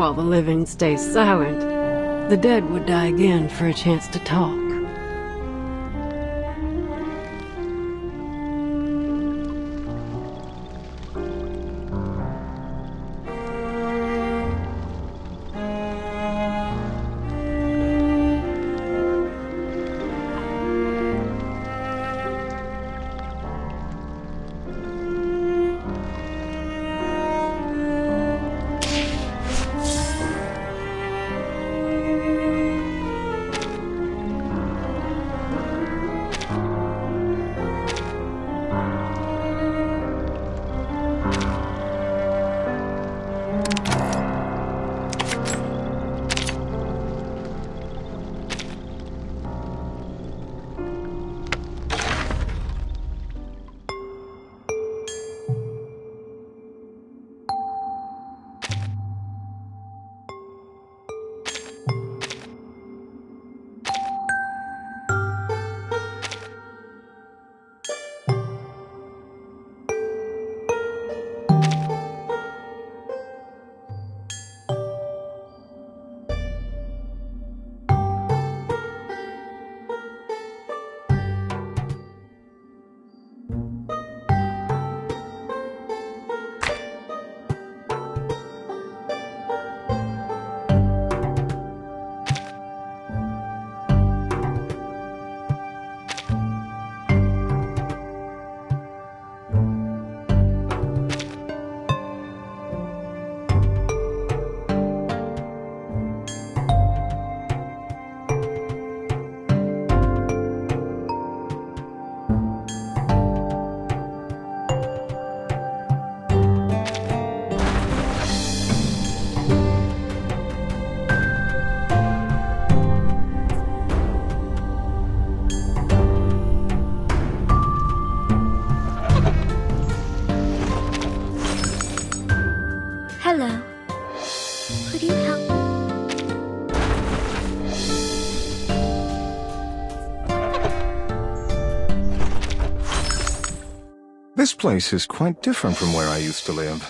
while the living stay silent, the dead would die again for a chance to talk. Hello. Could you help? This place is quite different from where I used to live.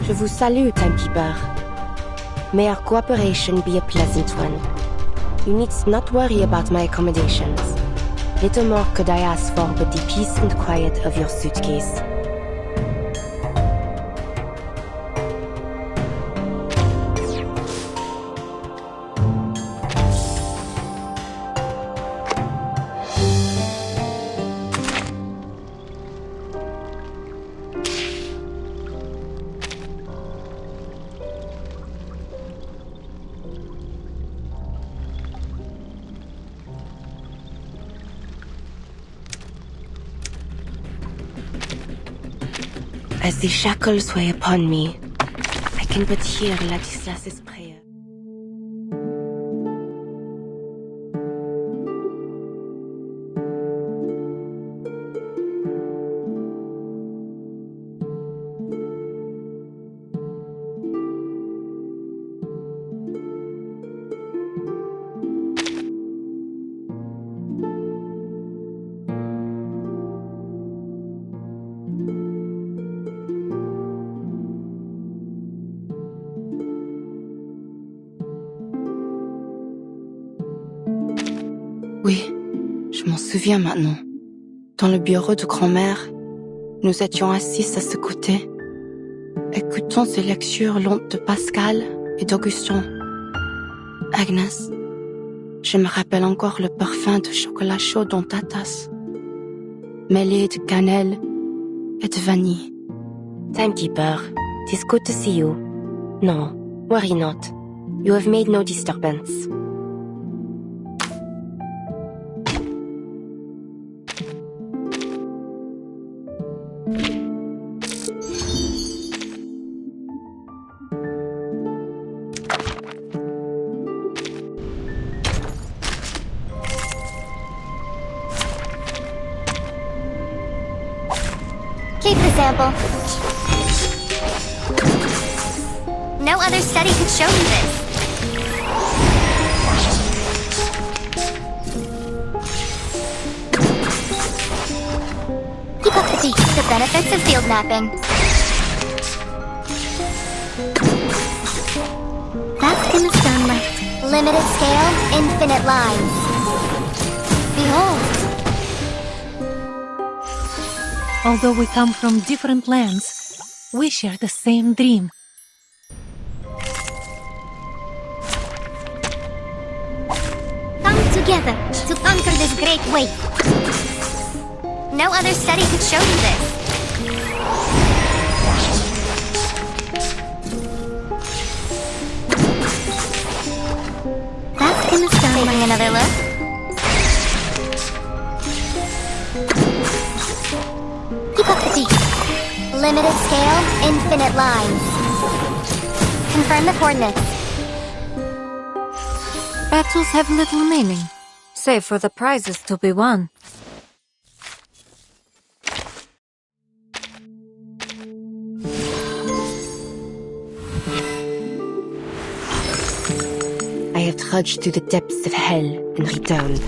Je vous salue, Timekeeper. May our cooperation be a pleasant one. You need not worry about my accommodations. Little more could I ask for but the peace and quiet of your suitcase. As the shackles weigh upon me, I can but hear Ladislas's prayer. Oui, je m'en souviens maintenant. Dans le bureau de grand-mère, nous étions assis à ce côté, écoutant ces lectures longues de Pascal et d'Augustin. Agnès, je me rappelle encore le parfum de chocolat chaud dans ta tasse, mêlé de cannelle et de vanille. Timekeeper, it is good to see you. No, worry not. You have made no disturbance. Keep the sample. No other study could show you this. Keep up the beat. The benefits of field mapping. Vascular sunlight. Limited scale, infinite lines. Behold. Although we come from different lands, we share the same dream. Come together to conquer this great weight. No other study could show you this. That's gonna start. Taking another look. Keep up the beat. Limited scale, infinite lines. Confirm the coordinates. Battles have little meaning, save for the prizes to be won. I have trudged through the depths of hell and returned.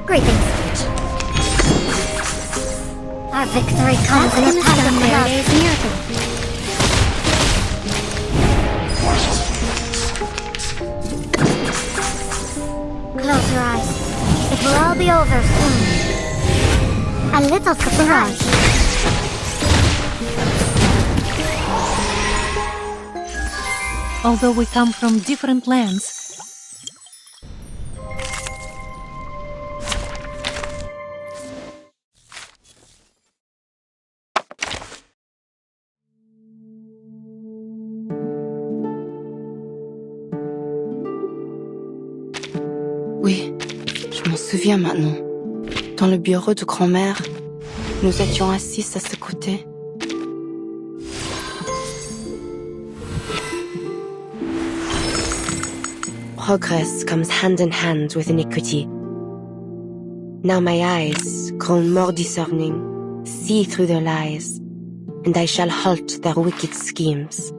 Greetings. Our victory comes in a time of days miracle. Close your eyes. It will all be over soon. A little surprise. Although we come from different lands, Oui, je m'en souviens maintenant. Dans le bureau de grand-mère, nous étions assis à ses côtés. Progress comes hand in hand with iniquity. Now my eyes, grown more discerning, see through their lies, and I shall halt their wicked schemes.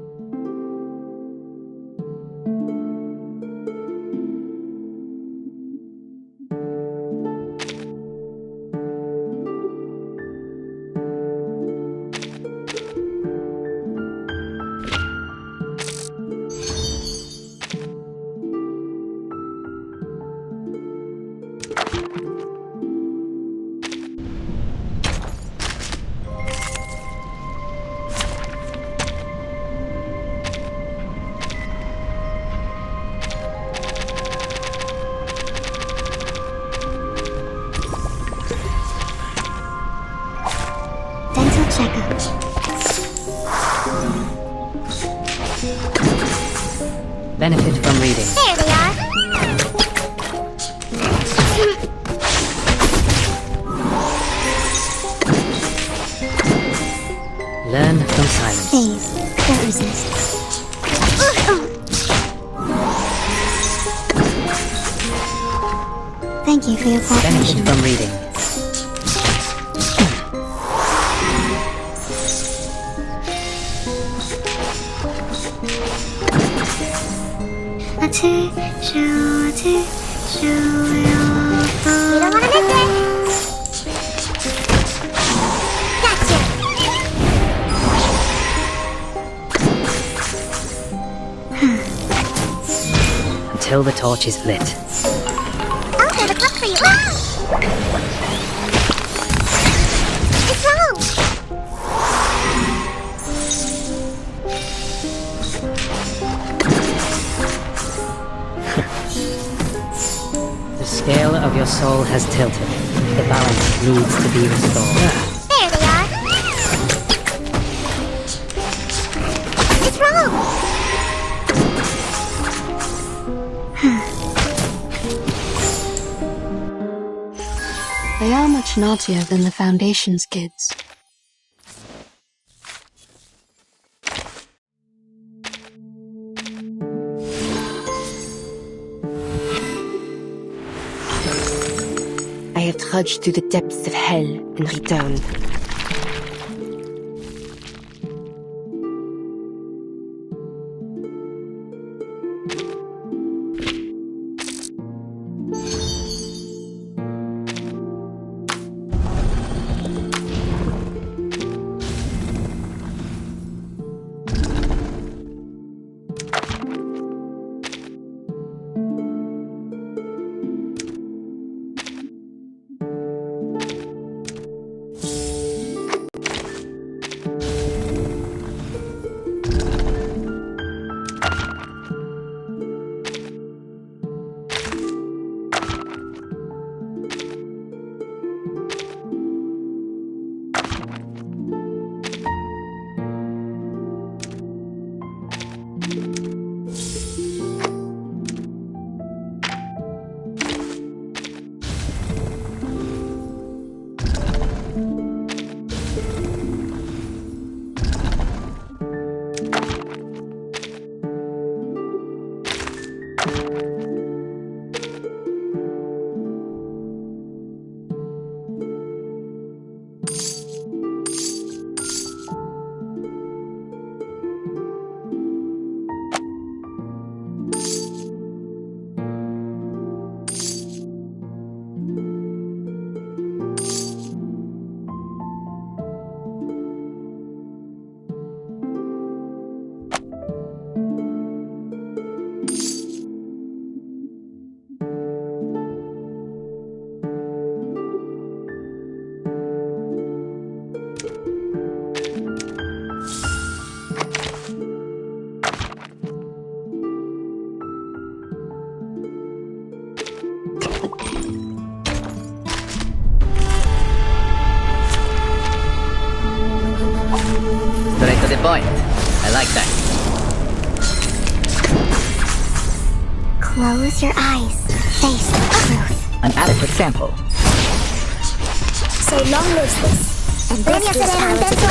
Dental checkup. Benefit from reading. There they are. Learn from silence. Phase. Don't resist. Thank you for your Benefit cooperation. from reading. You don't want to miss it. Gotcha. Until the torch is lit. I'll have a cup for you. It's wrong. soul has tilted. The balance needs to be restored. There they are. What's wrong? They are much naughtier than the Foundation's kids. I have trudged through the depths of hell and returned. Straight to the point. I like that. Close your eyes. Face the truth. An adequate sample. So long lives this. And this is how it's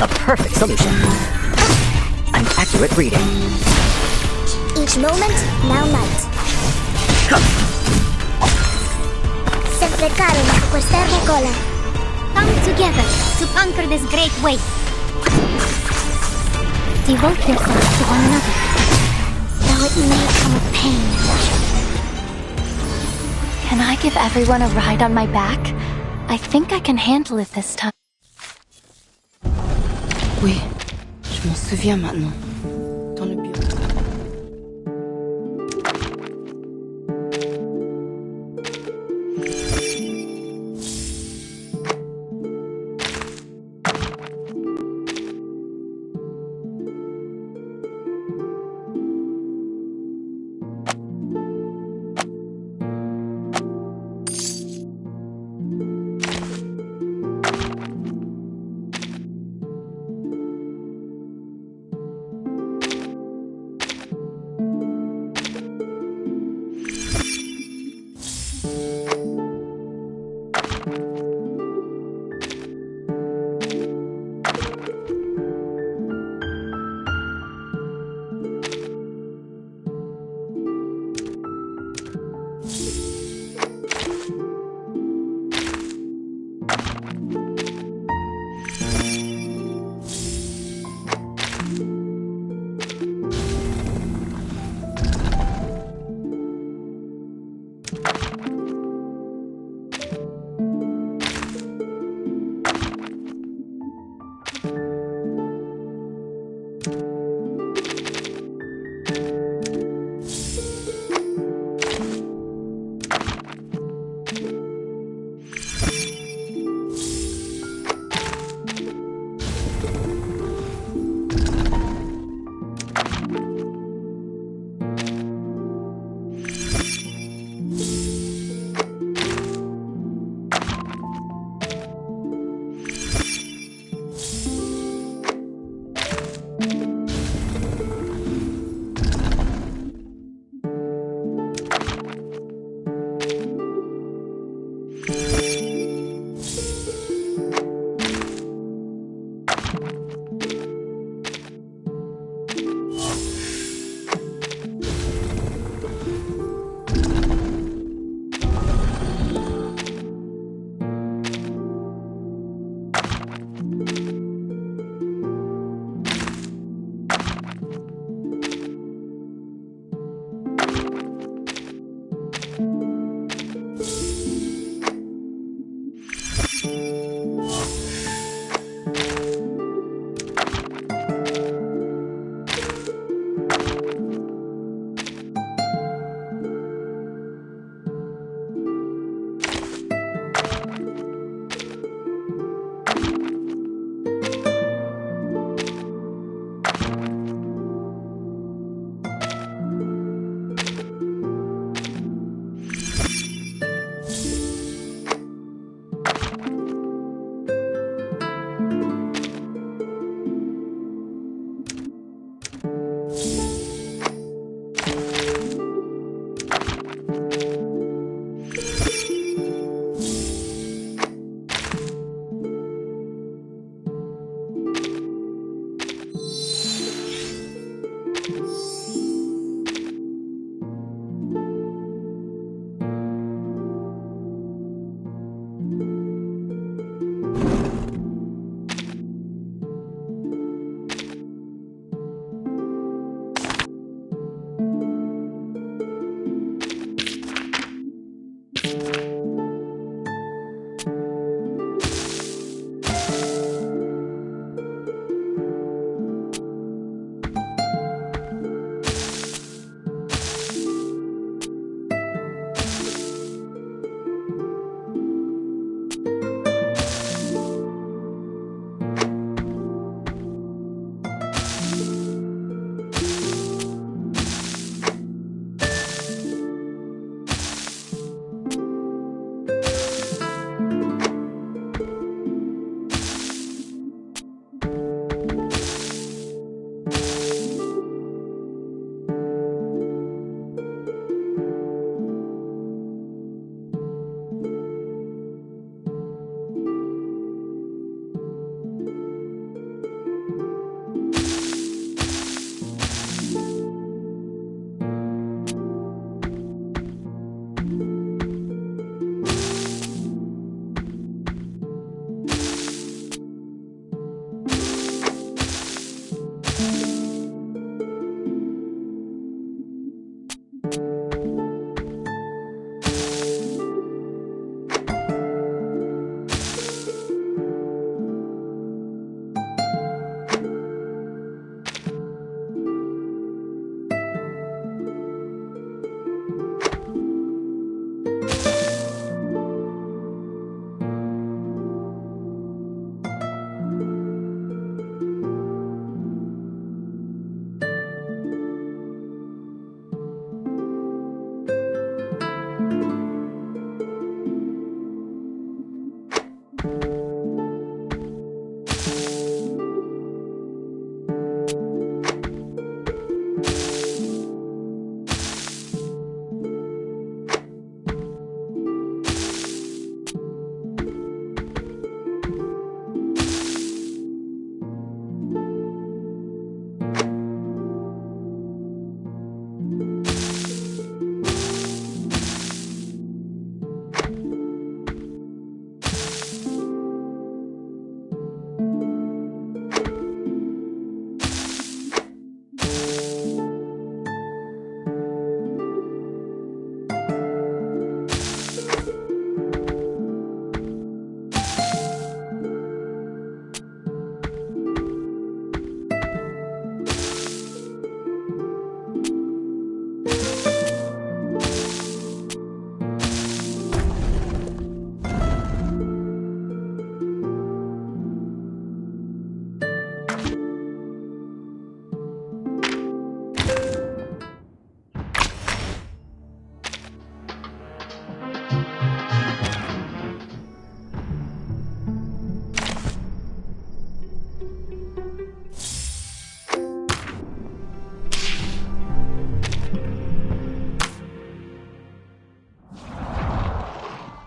A perfect solution. An accurate reading. Each moment, now light. Sempre caro na questa cola. Come together to conquer this great weight. Devote yourselves to one another, though it may come with pain. Can I give everyone a ride on my back? I think I can handle it this time. Oui, je m'en souviens maintenant. Dans le bureau.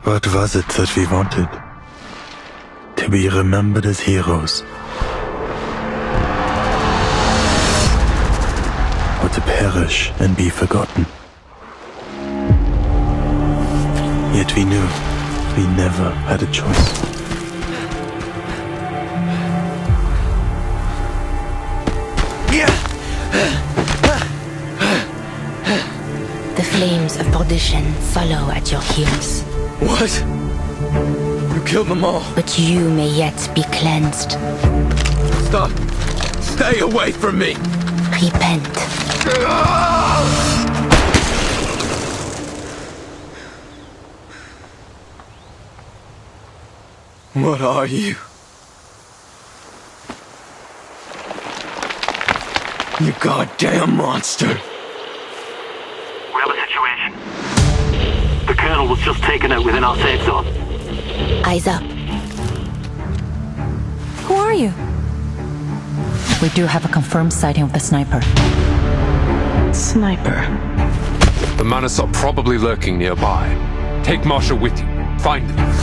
What was it that we wanted? To be remembered as heroes. Or to perish and be forgotten. Yet we knew we never had a choice. The flames of perdition follow at your heels. What? You killed them all. But you may yet be cleansed. Stop. Stay away from me. Repent. What are you? You goddamn monster. We have a situation. The Colonel was just taken out within our safe zone. Eyes up. Who are you? We do have a confirmed sighting of the sniper. Sniper. The Manists are probably lurking nearby. Take Marshall with you. Find them.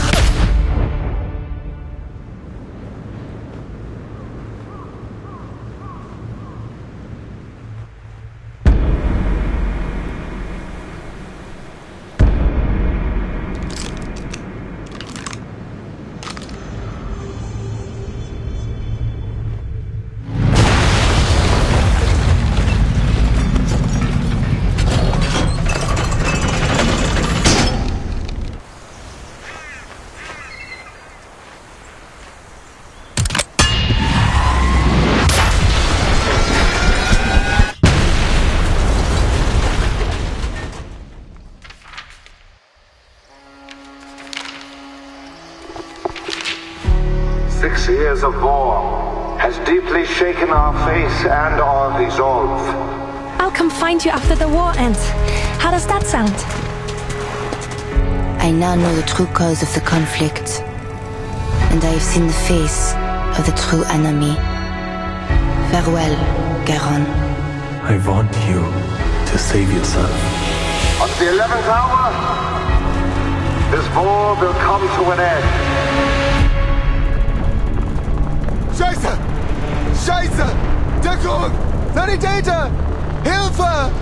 Years of war has deeply shaken our faith and our resolve. I'll come find you after the war ends. How does that sound? I now know the true cause of the conflict, and I have seen the face of the true enemy. Farewell, Garon. I want you to save yourself. On the 11th hour, this war will come to an end. Scheiße! Scheiße! Deckung! Sanitäter! Hilfe!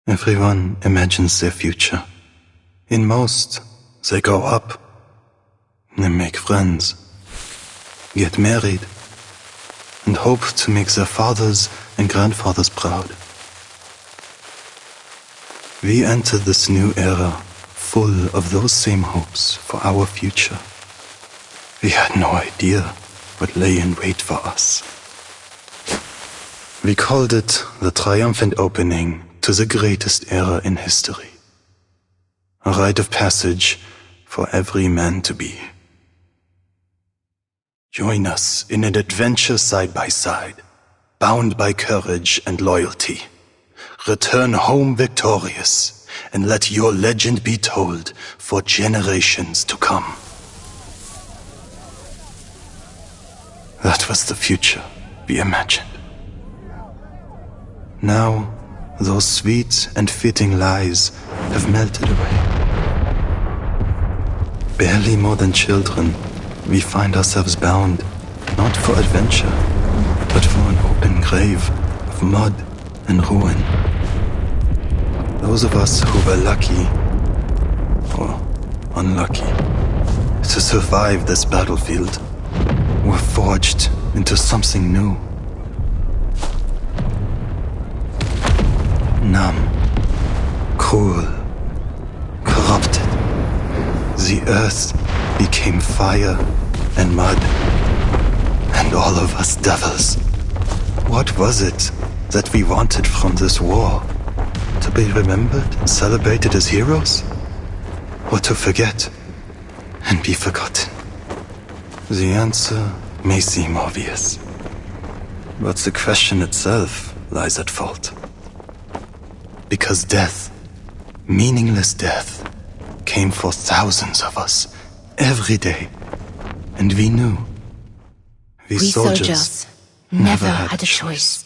Everyone imagines their future. In most, they grow up. They make friends, get married, and hope to make their fathers and grandfathers proud. We enter this new era full of those same hopes for our future. We had no idea what lay in wait for us. We called it the triumphant opening to the greatest era in history. A rite of passage for every man to be. Join us in an adventure side by side, bound by courage and loyalty. Return home victorious, and let your legend be told for generations to come. That was the future we imagined. Now, those sweet and fitting lies have melted away. Barely more than children, we find ourselves bound, not for adventure, but for an open grave of mud and ruin. Those of us who were lucky, or unlucky, to survive this battlefield were forged into something new. Numb, cruel, corrupted. The earth became fire and mud, and all of us devils. What was it that we wanted from this war? To be remembered and celebrated as heroes? Or to forget and be forgotten? The answer may seem obvious, but the question itself lies at fault. Because death, meaningless death, came for thousands of us, every day. And we knew. We soldiers never had a choice.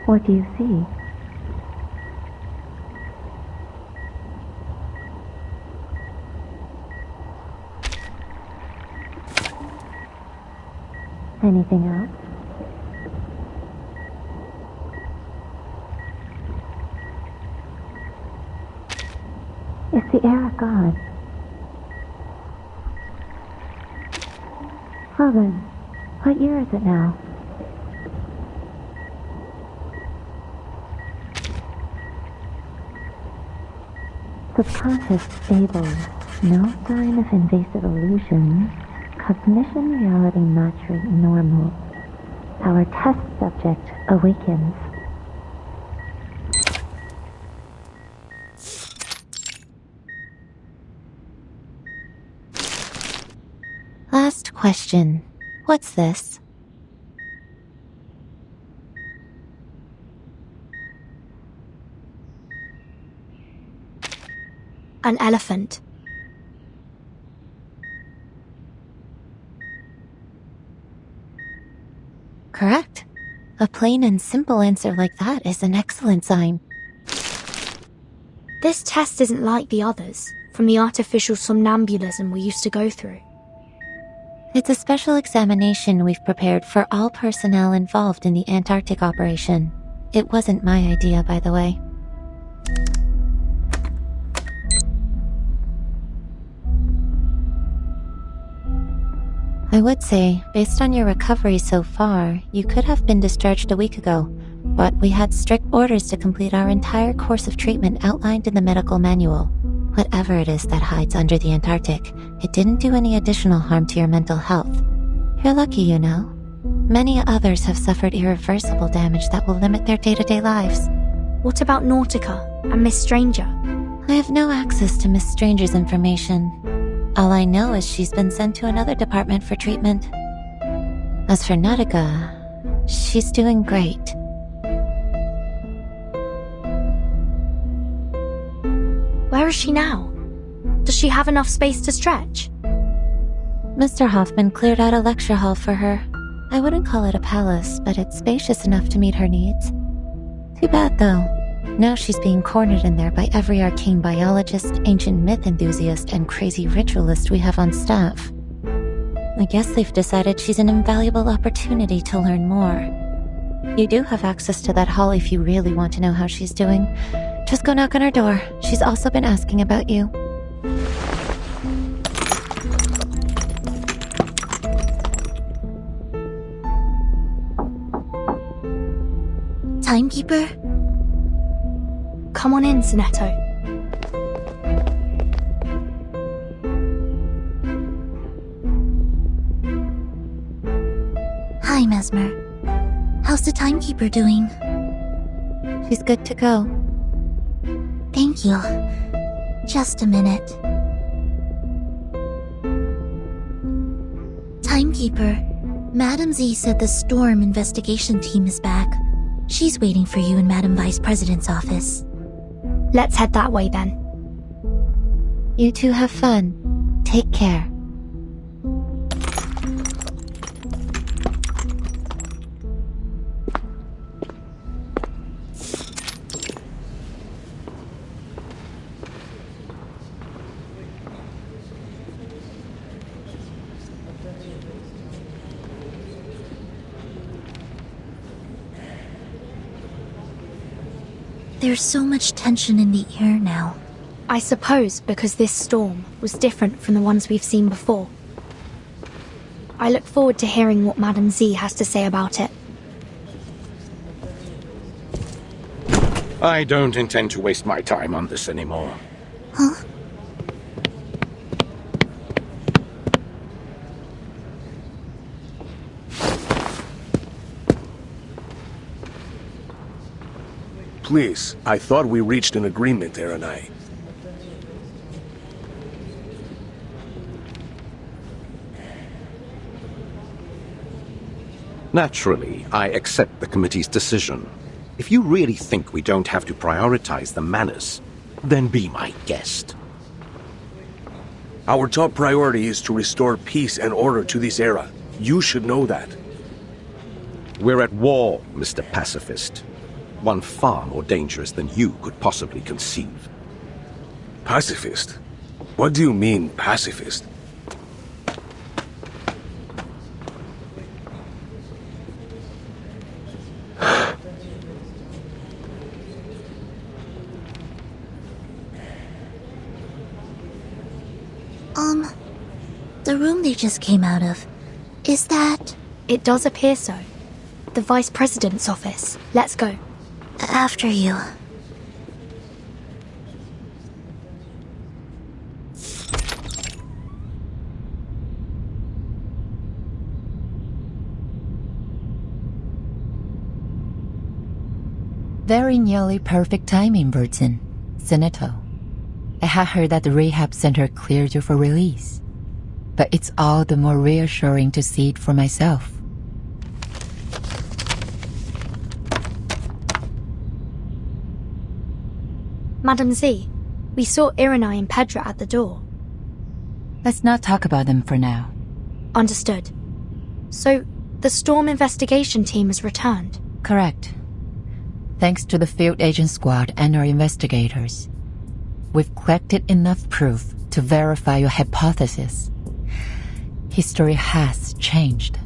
What do you see? Anything else? It's the air of God. Well then, what year is it now? Subconscious stable, no sign of invasive illusions. Cognition reality match rate normal. Our test subject awakens. Last question. What's this? An elephant. Correct. A plain and simple answer like that is an excellent sign. This test isn't like the others, from the artificial somnambulism we used to go through. It's a special examination we've prepared for all personnel involved in the Antarctic operation. It wasn't my idea, by the way. I would say, based on your recovery so far, you could have been discharged a week ago, but we had strict orders to complete our entire course of treatment outlined in the medical manual. Whatever it is that hides under the Antarctic, it didn't do any additional harm to your mental health. You're lucky, you know. Many others have suffered irreversible damage that will limit their day-to-day lives. What about Nautica and Miss Stranger? I have no access to Miss Stranger's information. All I know is she's been sent to another department for treatment. As for Nautica, she's doing great. Where is she now? Does she have enough space to stretch? Mr. Hoffman cleared out a lecture hall for her. I wouldn't call it a palace, but it's spacious enough to meet her needs. Too bad, though. Now she's being cornered in there by every arcane biologist, ancient myth enthusiast, and crazy ritualist we have on staff. I guess they've decided she's an invaluable opportunity to learn more. You do have access to that hall if you really want to know how she's doing. Just go knock on her door. She's also been asking about you. Timekeeper? Come on in, Sonetto. Hi, Mesmer. How's the timekeeper doing? She's good to go. Thank you. Just a minute. Timekeeper, Madam Z said the Storm investigation team is back. She's waiting for you in Madam Vice President's office. Let's head that way then. You two have fun. Take care. There's so much tension in the air now. I suppose because this storm was different from the ones we've seen before. I look forward to hearing what Madam Z has to say about it. I don't intend to waste my time on this anymore. Huh? Please, I thought we reached an agreement, Erenai. Naturally, I accept the committee's decision. If you really think we don't have to prioritize the manners, then be my guest. Our top priority is to restore peace and order to this era. You should know that. We're at war, Mr. Pacifist. One far more dangerous than you could possibly conceive. Pacifist? What do you mean, pacifist? The room they just came out of, is that... It does appear so. The Vice President's office. Let's go. After you. Very nearly perfect timing, Burton. Sentinel. I had heard that the rehab center cleared you for release. But it's all the more reassuring to see it for myself. Madam Z, we saw Erenai and Pedra at the door. Let's not talk about them for now. Understood. So, the Storm investigation team has returned? Correct. Thanks to the field agent squad and our investigators. We've collected enough proof to verify your hypothesis. History has changed.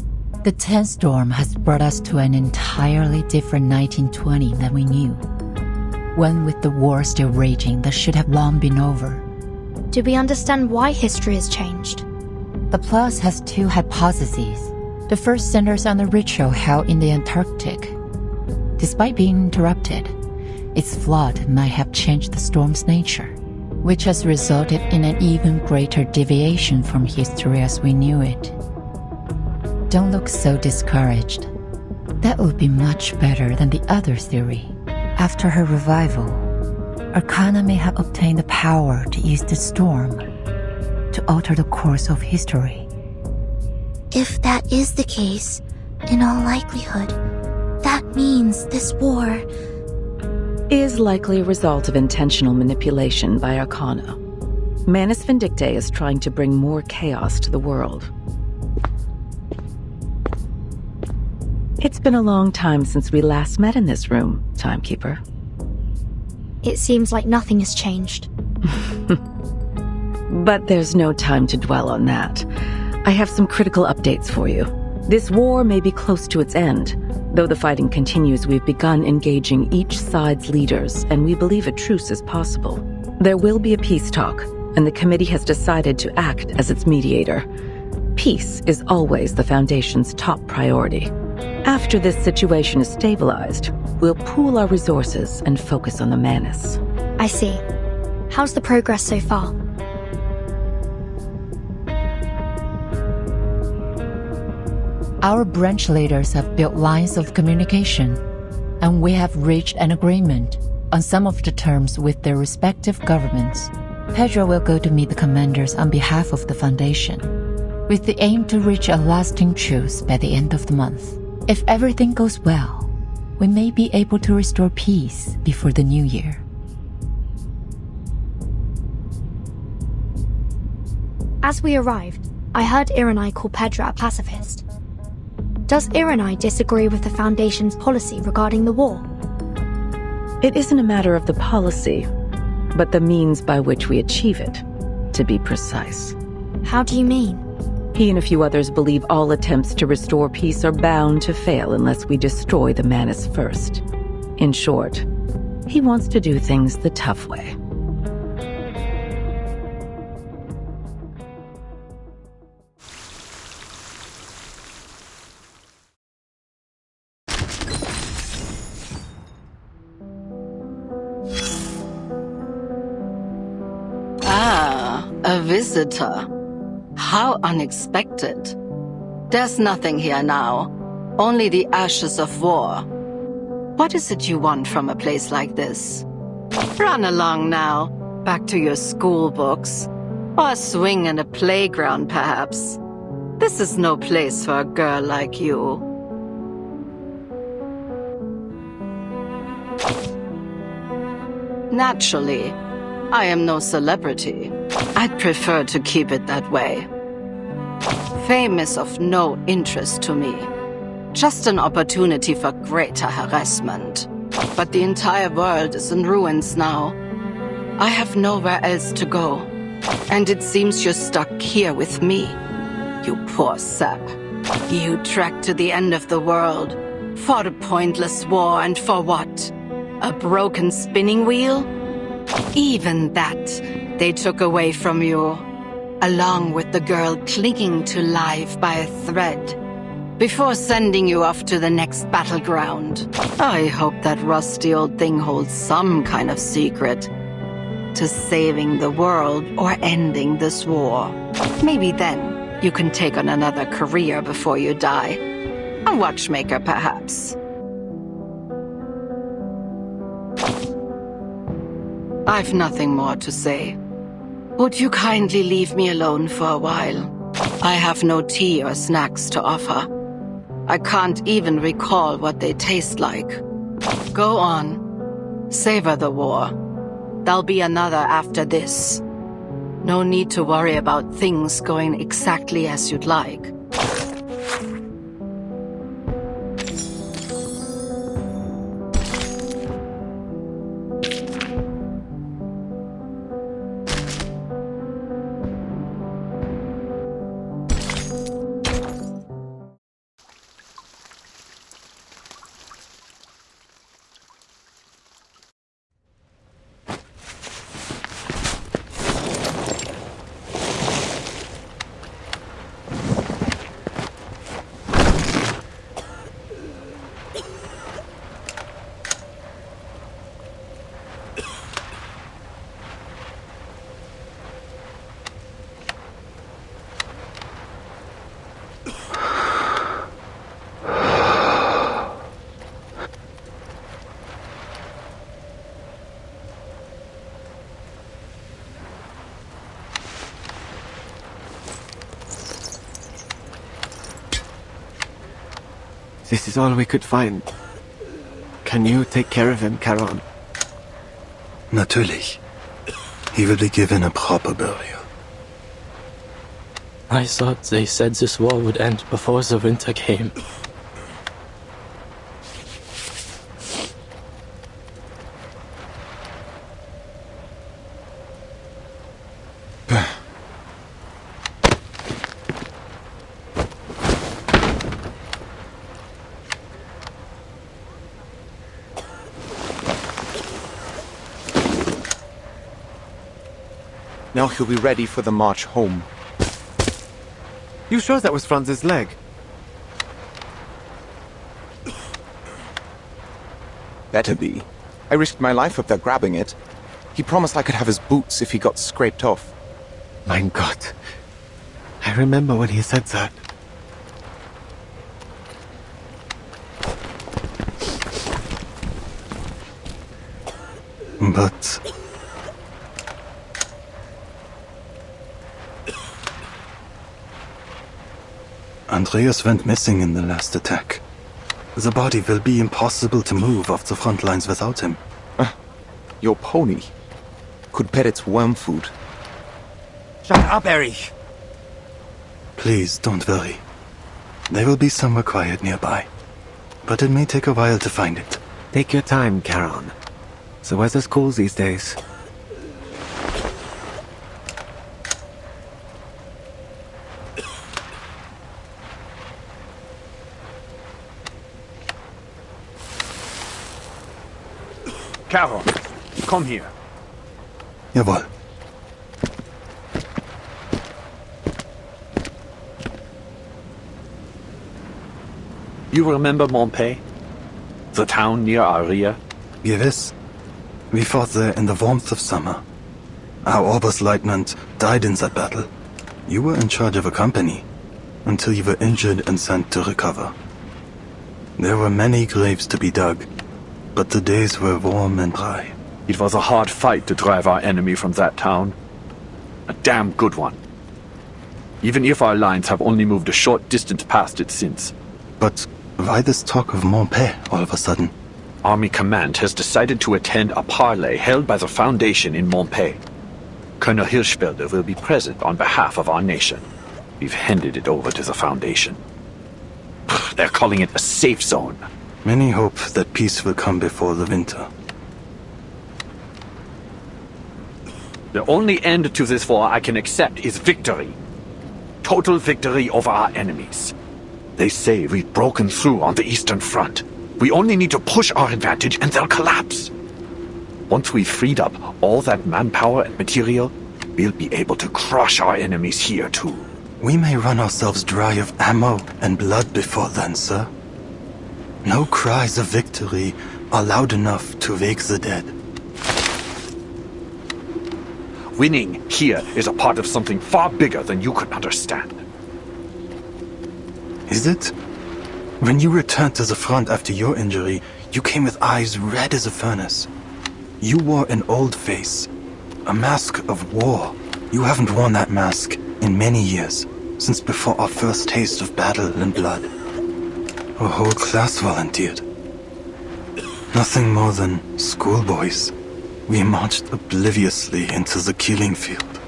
The 10th storm has brought us to an entirely different 1920 than we knew. One with the war still raging that should have long been over. Do we understand why history has changed? The Plus has two hypotheses. The first centers on the ritual held in the Antarctic. Despite being interrupted, its flood might have changed the storm's nature, which has resulted in an even greater deviation from history as we knew it. Don't look so discouraged. That would be much better than the other theory. After her revival, Arcana may have obtained the power to use the storm to alter the course of history. If that is the case, in all likelihood, that means this war is likely a result of intentional manipulation by Arcana. Manus Vindictae is trying to bring more chaos to the world. It's been a long time since we last met in this room, Timekeeper. It seems like nothing has changed. But there's no time to dwell on that. I have some critical updates for you. This war may be close to its end. Though the fighting continues, we've begun engaging each side's leaders, and we believe a truce is possible. There will be a peace talk, and the committee has decided to act as its mediator. Peace is always the Foundation's top priority. After this situation is stabilized, we'll pool our resources and focus on the Manus. I see. How's the progress so far? Our branch leaders have built lines of communication, and we have reached an agreement on some of the terms with their respective governments. Pedro will go to meet the commanders on behalf of the Foundation, with the aim to reach a lasting truce by the end of the month. If everything goes well, we may be able to restore peace before the new year. As we arrived, I heard Erenai call Pedra a pacifist. Does Erenai disagree with the Foundation's policy regarding the war? It isn't a matter of the policy, but the means by which we achieve it, to be precise. How do you mean? He and a few others believe all attempts to restore peace are bound to fail unless we destroy the Manus first. In short, he wants to do things the tough way. A visitor. How unexpected. There's nothing here now. Only the ashes of war. What is it you want from a place like this? Run along now, back to your school books. Or a swing in a playground, perhaps. This is no place for a girl like you. Naturally, I am no celebrity. I'd prefer to keep it that way. Fame is of no interest to me. Just an opportunity for greater harassment. But the entire world is in ruins now. I have nowhere else to go. And it seems you're stuck here with me. You poor sap. You trekked to the end of the world. Fought a pointless war, and for what? A broken spinning wheel? Even that, they took away from you. Along with the girl clinging to life by a thread. Before sending you off to the next battleground. I hope that rusty old thing holds some kind of secret. To saving the world or ending this war. Maybe then you can take on another career before you die. A watchmaker, perhaps. I've nothing more to say. Would you kindly leave me alone for a while? I have no tea or snacks to offer. I can't even recall what they taste like. Go on. Savor the war. There'll be another after this. No need to worry about things going exactly as you'd like. This is all we could find. Can you take care of him, Charon? Natürlich. He will be given a proper burial. I thought they said this war would end before the winter came. Now he'll be ready for the march home. You sure that was Franz's leg? Better be. I risked my life up there grabbing it. He promised I could have his boots if he got scraped off. Mein Gott. I remember when he said that. But... Andreas went missing in the last attack. The body will be impossible to move off the front lines without him. Your pony could pet its worm food. Shut up, Erich! Please, don't worry. There will be somewhere quiet nearby. But it may take a while to find it. Take your time, Charon. The weather's cool these days. Charon, come here. Jawohl. You remember Montpey? The town near Aria? Gewiss. We fought there in the warmth of summer. Our Oberstleutnant died in that battle. You were in charge of a company, until you were injured and sent to recover. There were many graves to be dug, but the days were warm and dry. It was a hard fight to drive our enemy from that town. A damn good one. Even if our lines have only moved a short distance past it since. But why this talk of Montpet all of a sudden? Army Command has decided to attend a parley held by the Foundation in Montpet. Colonel Hirschfelder will be present on behalf of our nation. We've handed it over to the Foundation. They're calling it a safe zone. Many hope that peace will come before the winter. The only end to this war I can accept is victory. Total victory over our enemies. They say we've broken through on the Eastern Front. We only need to push our advantage and they'll collapse. Once we've freed up all that manpower and material, we'll be able to crush our enemies here too. We may run ourselves dry of ammo and blood before then, sir. No cries of victory are loud enough to wake the dead. Winning here is a part of something far bigger than you could understand. Is it? When you returned to the front after your injury, you came with eyes red as a furnace. You wore an old face, a mask of war. You haven't worn that mask in many years, since before our first taste of battle and blood. A whole class volunteered. Nothing more than schoolboys. We marched obliviously into the killing field.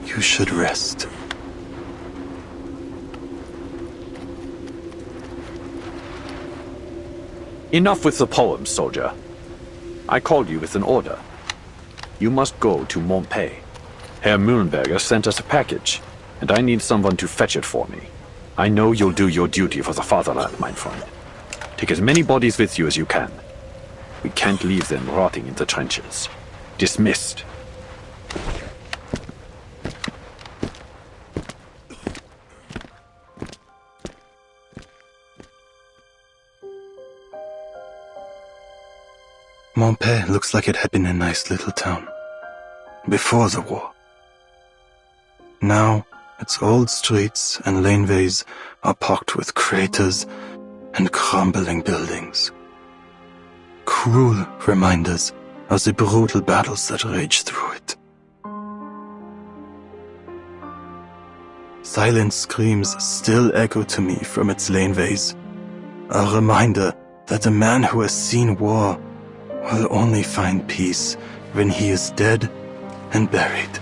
You should rest. Enough with the poems, soldier. I called you with an order. You must go to Montpet. Herr Mühlenberger sent us a package, and I need someone to fetch it for me. I know you'll do your duty for the fatherland, my friend. Take as many bodies with you as you can. We can't leave them rotting in the trenches. Dismissed. Montpet looks like it had been a nice little town. Before the war. Now, its old streets and laneways are pocked with craters and crumbling buildings. Cruel reminders of the brutal battles that raged through it. Silent screams still echo to me from its laneways. A reminder that the man who has seen war will only find peace when he is dead and buried.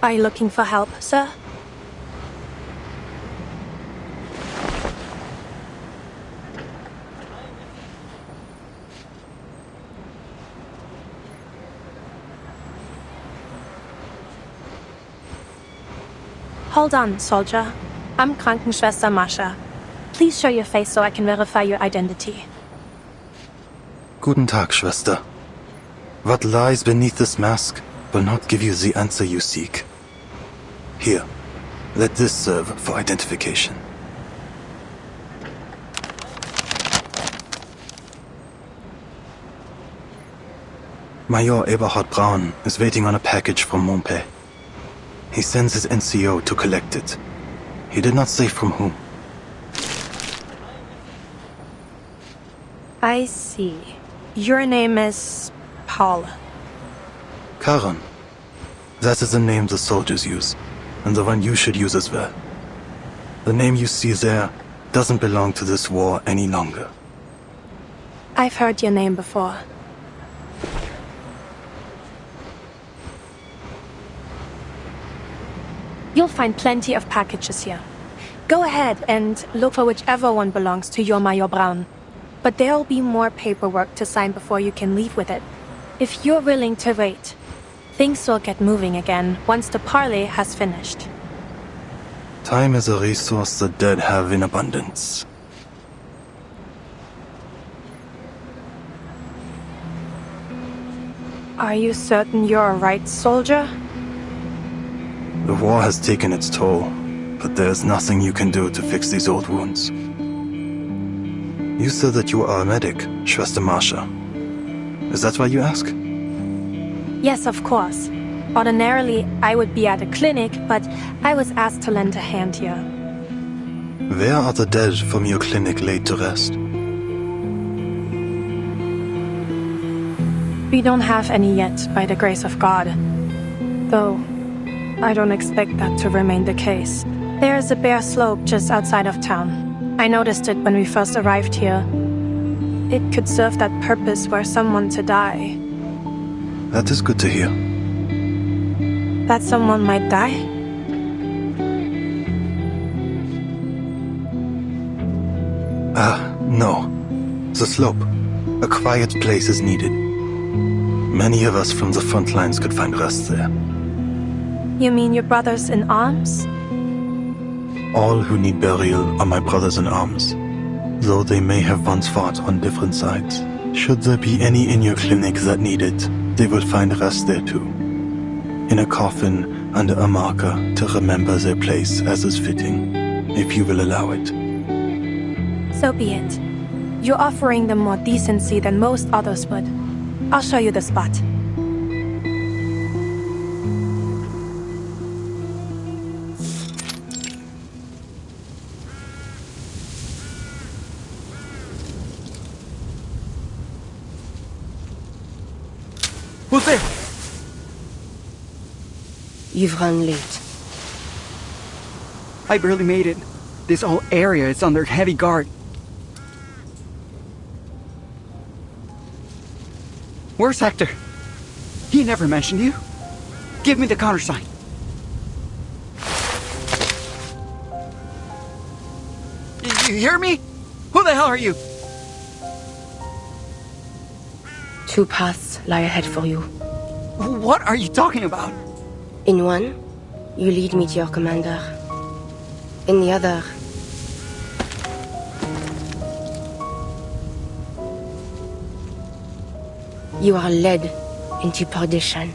Are you looking for help, sir? Hold on, soldier. I'm Krankenschwester Mascha. Please show your face so I can verify your identity. Guten Tag, Schwester. What lies beneath this mask will not give you the answer you seek. Here, let this serve for identification. Major Eberhard Braun is waiting on a package from Montpet. He sends his NCO to collect it. He did not say from whom. I see. Your name is Paul. Karan. That is the name the soldiers use, and the one you should use as well. The name you see there doesn't belong to this war any longer. I've heard your name before. You'll find plenty of packages here. Go ahead and look for whichever one belongs to your Major Braun. But there'll be more paperwork to sign before you can leave with it. If you're willing to wait, things will get moving again once the parley has finished. Time is a resource the dead have in abundance. Are you certain you're a right soldier? The war has taken its toll. but there's nothing you can do to fix these old wounds. You said that you are a medic, Schwester Marsha. Is that why you ask? Yes, of course. Ordinarily, I would be at a clinic, but I was asked to lend a hand here. Where are the dead from your clinic laid to rest? We don't have any yet, by the grace of God. Though, I don't expect that to remain the case. There is a bare slope just outside of town. I noticed it when we first arrived here. It could serve that purpose for someone to die. That is good to hear. That someone might die? No. The slope. A quiet place is needed. Many of us from the front lines could find rest there. You mean your brothers in arms? All who need burial are my brothers in arms, though they may have once fought on different sides. Should there be any in your clinic that need it, they will find rest there too. In a coffin under a marker to remember their place as is fitting, if you will allow it. So be it. You're offering them more decency than most others would. I'll show you the spot. Who's there? You've run late. I barely made it. This whole area is under heavy guard. Where's Hector? He never mentioned you. Give me the countersign. You hear me? Who the hell are you? 2 paths lie ahead for you. What are you talking about? In one, you lead me to your commander. In the other, you are led into perdition.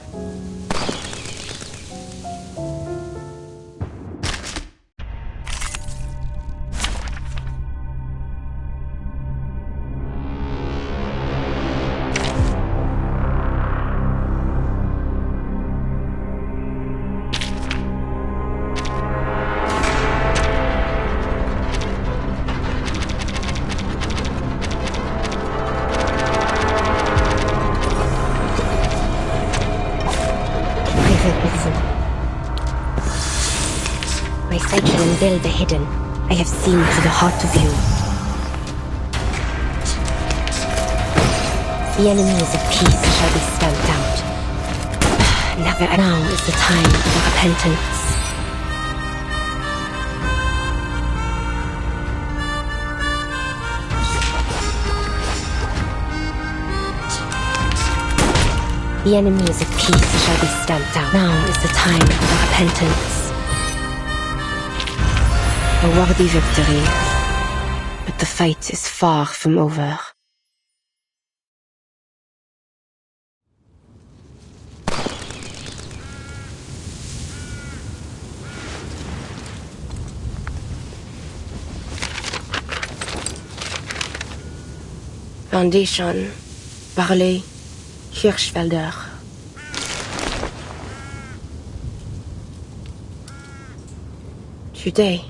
My sight can unveil the hidden. I have seen to the heart of you. The enemies of peace shall be stamped out. Never now is the time for repentance. The enemies of peace shall be stamped out. Now is the time for repentance. A worthy victory, but the fight is far from over. Foundation, Barley, Hirschfelder. Today,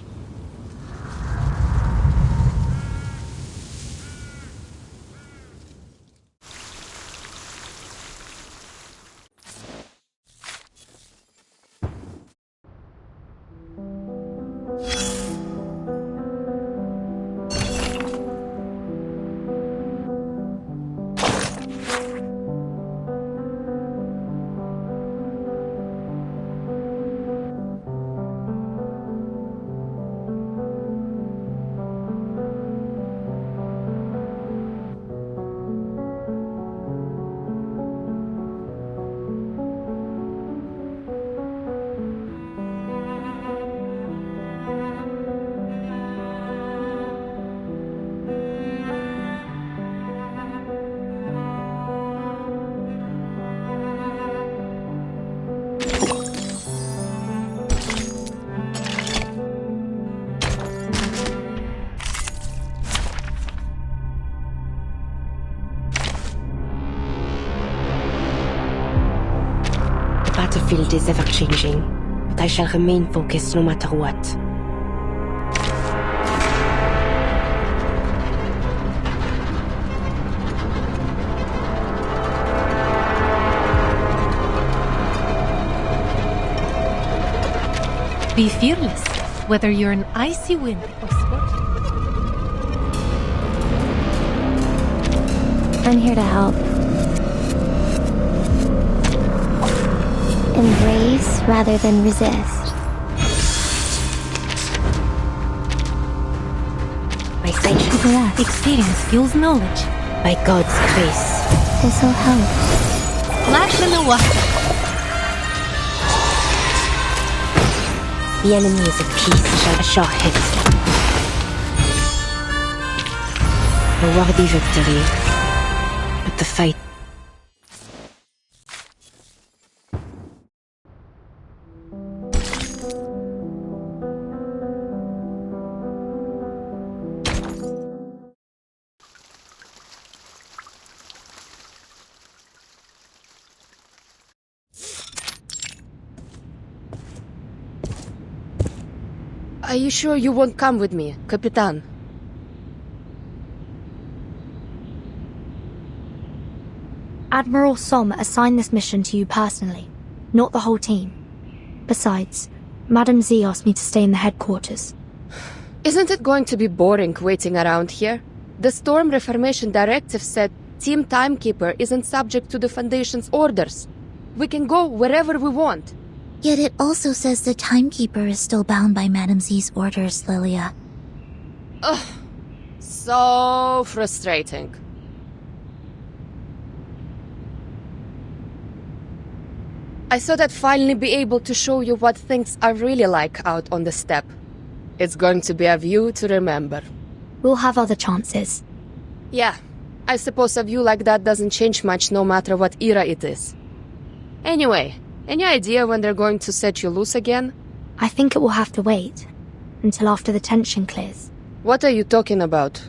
field is ever-changing, but I shall remain focused no matter what. Be fearless, whether you're an icy wind or sport. I'm here to help. Embrace rather than resist. My sight Experience fuels knowledge. by God's grace. This'll help. Flash in the water. The enemy is at peace, a short hit. A worthy victory. But the fight... Are you sure you won't come with me, Capitan? Admiral Som assigned this mission to you personally, not the whole team. Besides, Madam Z asked me to stay in the headquarters. Isn't it going to be boring waiting around here? The Storm Reformation Directive said Team Timekeeper isn't subject to the Foundation's orders. We can go wherever we want. Yet it also says the Timekeeper is still bound by Madam Z's orders, Lilia. Ugh. So frustrating. I thought I'd finally be able to show you what things are really like out on the steppe. It's going to be a view to remember. We'll have other chances. Yeah, I suppose a view like that doesn't change much no matter what era it is. Anyway, any idea when they're going to set you loose again? I think it will have to wait until after the tension clears. What are you talking about?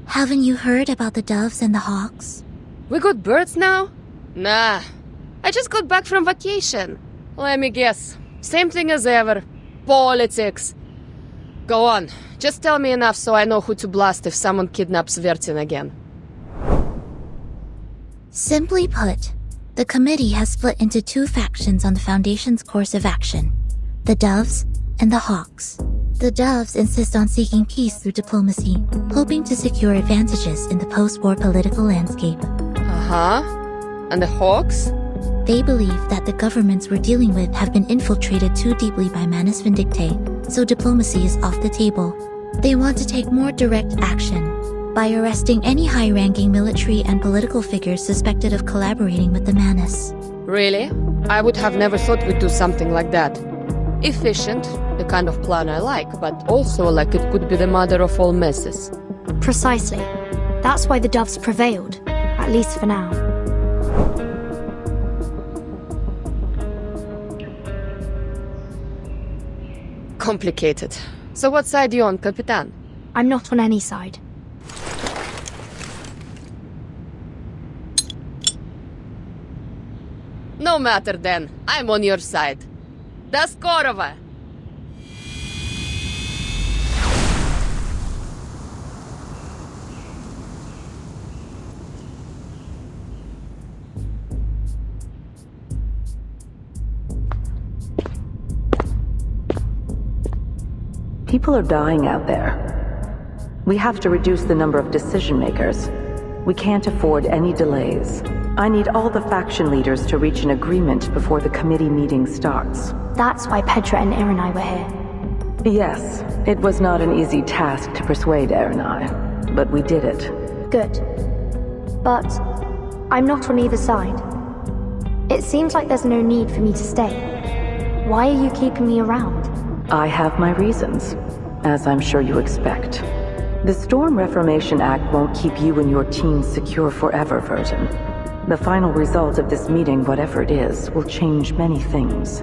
Haven't you heard about the doves and the hawks? We got birds now? Nah, I just got back from vacation. Let me guess. Same thing as ever. Politics. Go on. Just tell me enough so I know who to blast if someone kidnaps Vertin again. Simply put, the committee has split into two factions on the Foundation's course of action. The Doves and the Hawks. The Doves insist on seeking peace through diplomacy, hoping to secure advantages in the post-war political landscape. Uh-huh. And the Hawks? They believe that the governments we're dealing with have been infiltrated too deeply by Manus Vindicte, so diplomacy is off the table. They want to take more direct action by arresting any high-ranking military and political figures suspected of collaborating with the Manus. Really? I would have never thought we'd do something like that. Efficient, the kind of plan I like, but also like it could be the mother of all messes. Precisely. That's why the Doves prevailed, at least for now. Complicated. So what side are you on, Capitan? I'm not on any side. No matter then. I'm on your side. Da Skorova! People are dying out there. We have to reduce the number of decision makers. We can't afford any delays. I need all the faction leaders to reach an agreement before the committee meeting starts. That's why Petra and Irenai were here. Yes, it was not an easy task to persuade Irenai, but we did it. Good. But I'm not on either side. It seems like there's no need for me to stay. Why are you keeping me around? I have my reasons, as I'm sure you expect. The Storm Reformation Act won't keep you and your team secure forever, Vertin. The final result of this meeting, whatever it is, will change many things.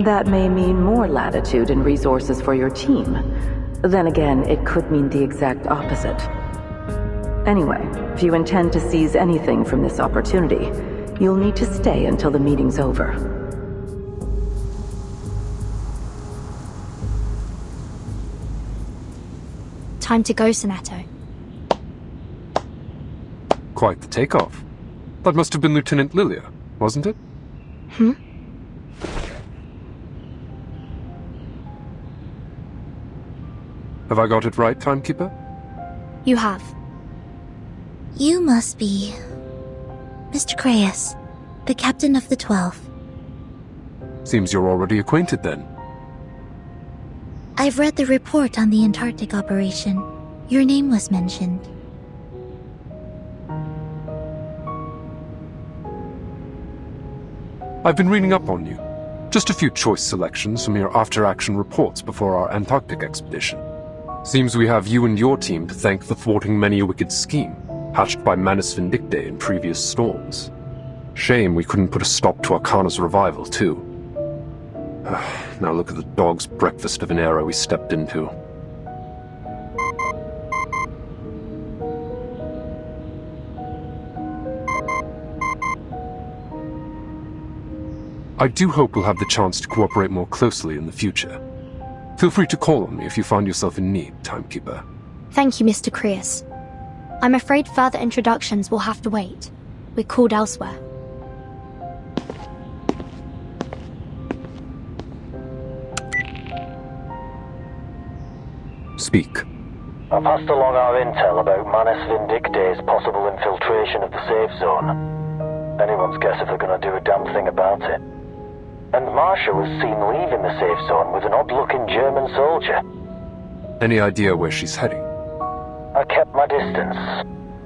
That may mean more latitude and resources for your team. Then again, it could mean the exact opposite. Anyway, if you intend to seize anything from this opportunity, you'll need to stay until the meeting's over. Time to go, Sonato. Quite the takeoff. That must have been Lieutenant Lilia, wasn't it? Hmm? Have I got it right, Timekeeper? You have. You must be Mr. Creius, the captain of the 12th. Seems you're already acquainted then. I've read the report on the Antarctic operation. Your name was mentioned. I've been reading up on you. Just a few choice selections from your after-action reports before our Antarctic expedition. Seems we have you and your team to thank for thwarting many a wicked scheme, hatched by Manus Vindictae in previous storms. Shame we couldn't put a stop to Arcana's revival, too. Now look at the dog's breakfast of an era we stepped into. I do hope we'll have the chance to cooperate more closely in the future. Feel free to call on me if you find yourself in need, Timekeeper. Thank you, Mr. Creius. I'm afraid further introductions will have to wait. We're called elsewhere. Speak. I passed along our intel about Manus Vindictae's possible infiltration of the safe zone. Anyone's guess if they're gonna do a damn thing about it. And Marsha was seen leaving the safe zone with an odd-looking German soldier. Any idea where she's heading? I kept my distance.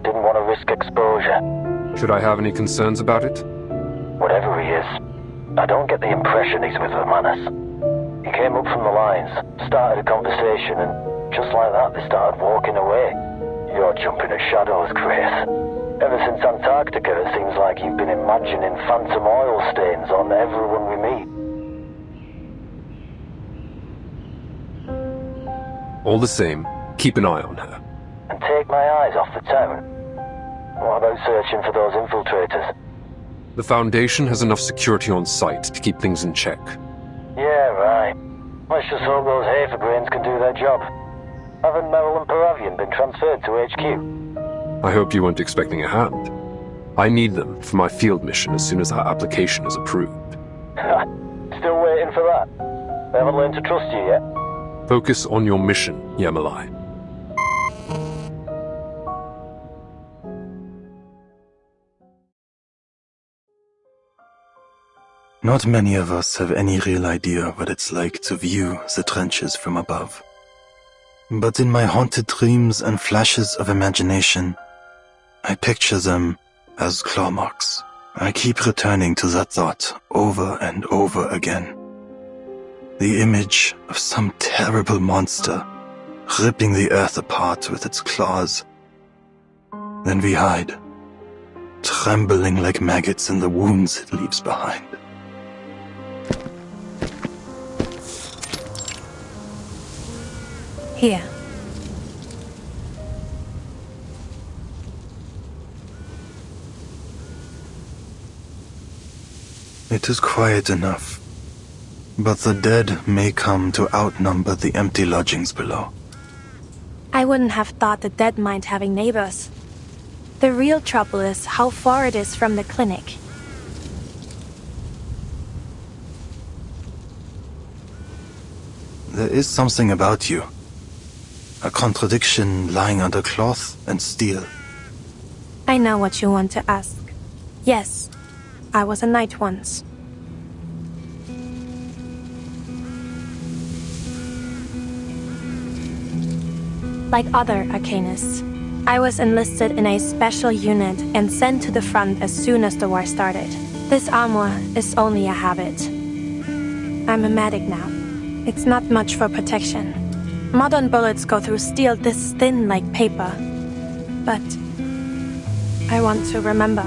Didn't want to risk exposure. Should I have any concerns about it? Whatever he is, I don't get the impression he's with the Manus. He came up from the lines, started a conversation, and just like that they started walking away. You're jumping at shadows, Chris. Ever since Antarctica, it seems like you've been imagining phantom oil stains on everyone we meet. All the same, keep an eye on her. And take my eyes off the town. What about searching for those infiltrators? The Foundation has enough security on site to keep things in check. Yeah, right. Let's just hope those Hafergrains can do their job. Haven't Merrill and Paravian been transferred to HQ? I hope you weren't expecting a hand. I need them for my field mission as soon as our application is approved. Still waiting for that? They haven't learned to trust you yet? Focus on your mission, Yamalai. Not many of us have any real idea what it's like to view the trenches from above. But in my haunted dreams and flashes of imagination, I picture them as claw marks. I keep returning to that thought over and over again. The image of some terrible monster ripping the earth apart with its claws. Then we hide, trembling like maggots in the wounds it leaves behind. Here. It is quiet enough, but the dead may come to outnumber the empty lodgings below. I wouldn't have thought the dead mind having neighbors. The real trouble is how far it is from the clinic. There is something about you. A contradiction lying under cloth and steel. I know what you want to ask. Yes, I was a knight once. Like other arcanists, I was enlisted in a special unit and sent to the front as soon as the war started. This armor is only a habit. I'm a medic now. It's not much for protection. Modern bullets go through steel this thin like paper. But I want to remember.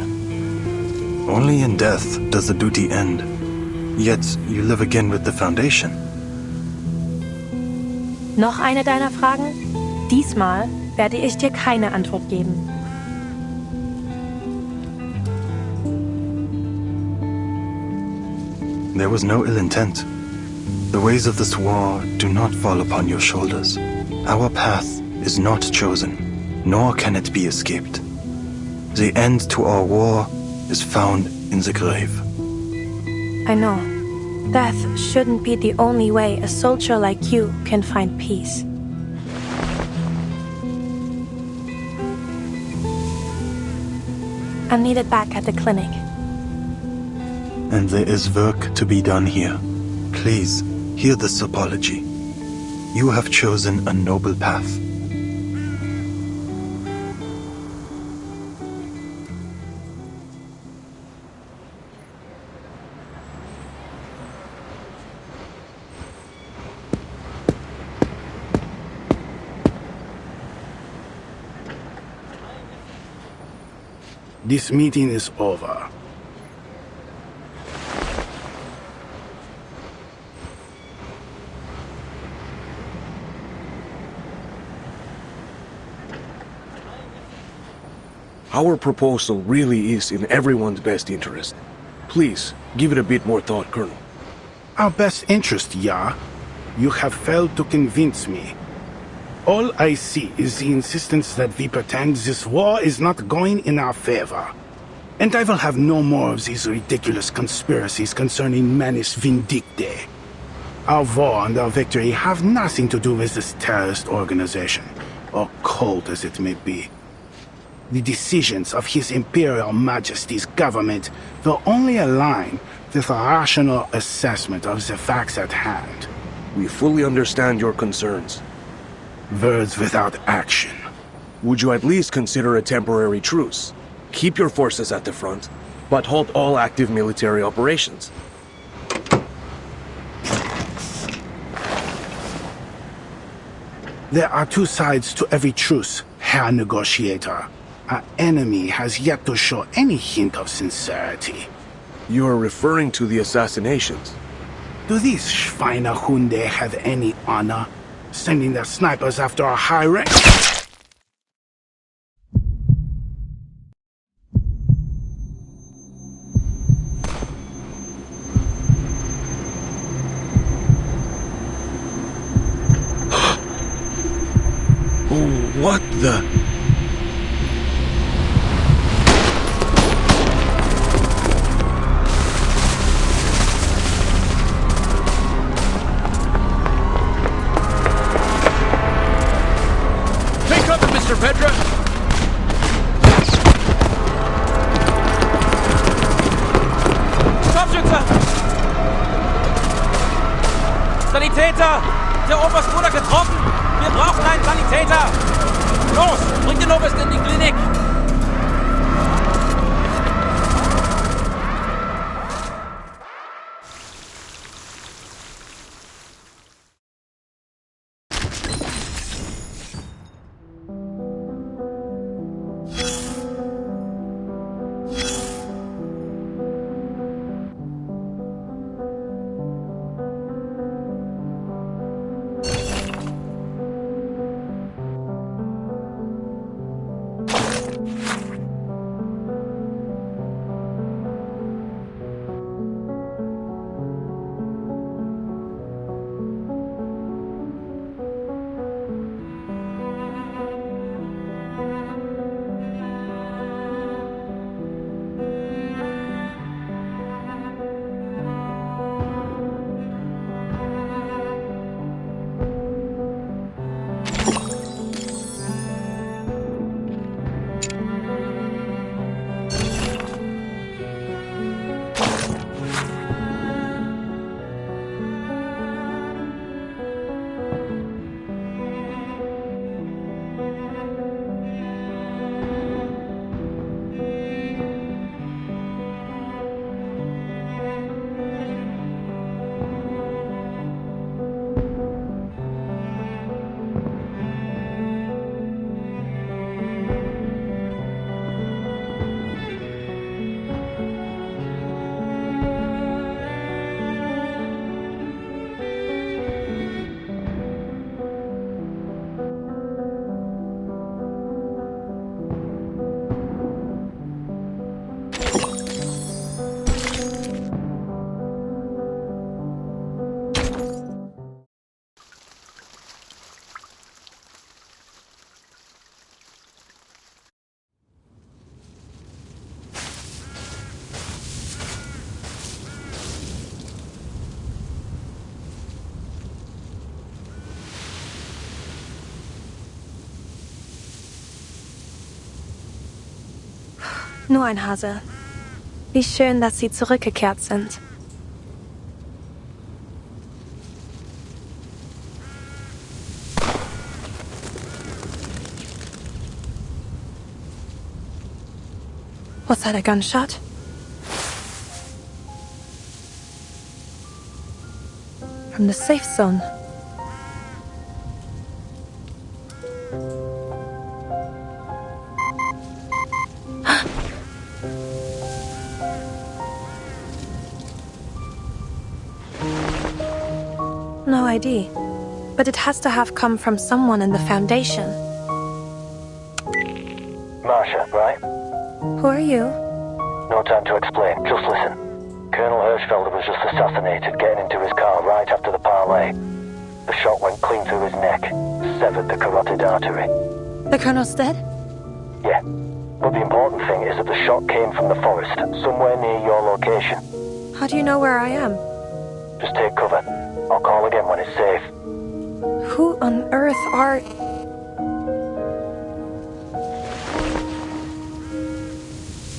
Only in death does the duty end. Yet you live again with the Foundation. Noch eine deiner Fragen? Diesmal werde ich dir keine Antwort geben. There was no ill intent. The ways of this war do not fall upon your shoulders. Our path is not chosen, nor can it be escaped. The end to our war is found in the grave. I know. Death shouldn't be the only way a soldier like you can find peace. I'll need it back at the clinic. And there is work to be done here. Please, hear this apology. You have chosen a noble path. This meeting is over. Our proposal really is in everyone's best interest. Please, give it a bit more thought, Colonel. Our best interest, yeah? You have failed to convince me. All I see is the insistence that we pretend this war is not going in our favor. And I will have no more of these ridiculous conspiracies concerning Manus Vindicte. Our war and our victory have nothing to do with this terrorist organization, or cult as it may be. The decisions of His Imperial Majesty's government will only align with a rational assessment of the facts at hand. We fully understand your concerns. Words without action. Would you at least consider a temporary truce? Keep your forces at the front, but halt all active military operations. There are two sides to every truce, Herr Negotiator. Our enemy has yet to show any hint of sincerity. You are referring to the assassinations. Do these Schweinehunde have any honor? Sending their snipers after our high rank. Oh, what the? Mr. Petra? Scharfschütze! Sanitäter! Der Oberst wurde getroffen! Wir brauchen einen Sanitäter! Los, bringt den Oberst in die Klinik! Nur ein Hase. Wie schön, dass Sie zurückgekehrt sind. Was that, a gunshot? From the safe zone. No ID. But it has to have come from someone in the Foundation. Marsha, right? Who are you? No time to explain, just listen. Colonel Hirschfelder was just assassinated getting into his car right after the parley. The shot went clean through his neck, severed the carotid artery. The Colonel's dead? Yeah, but the important thing is that the shot came from the forest, somewhere near your location. How do you know where I am? Just take cover. I'll call again when it's safe. Who on earth are...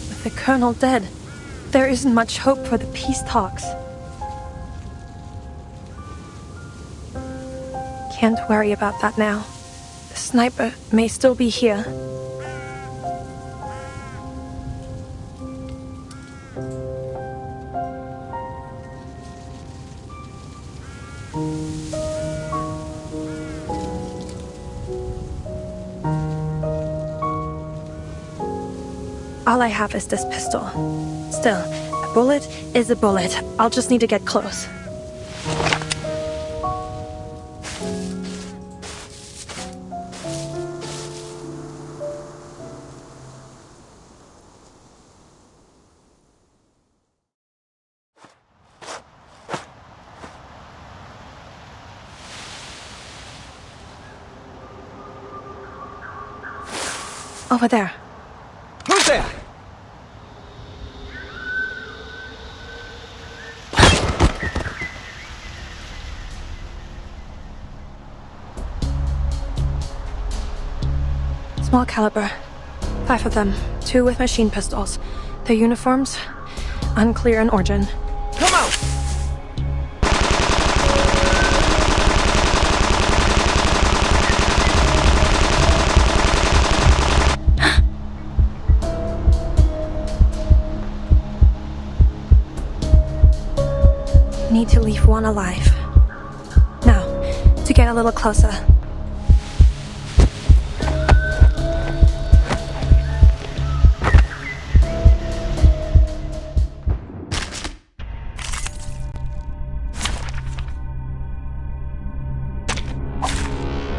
With the Colonel dead, there isn't much hope for the peace talks. Can't worry about that now. The sniper may still be here. All I have is this pistol. Still, a bullet is a bullet. I'll just need to get close. Over there. Who's there? Small caliber. 5 of them. 2 with machine pistols. Their uniforms? Unclear in origin. Come out! Need to leave one alive. Now, to get a little closer.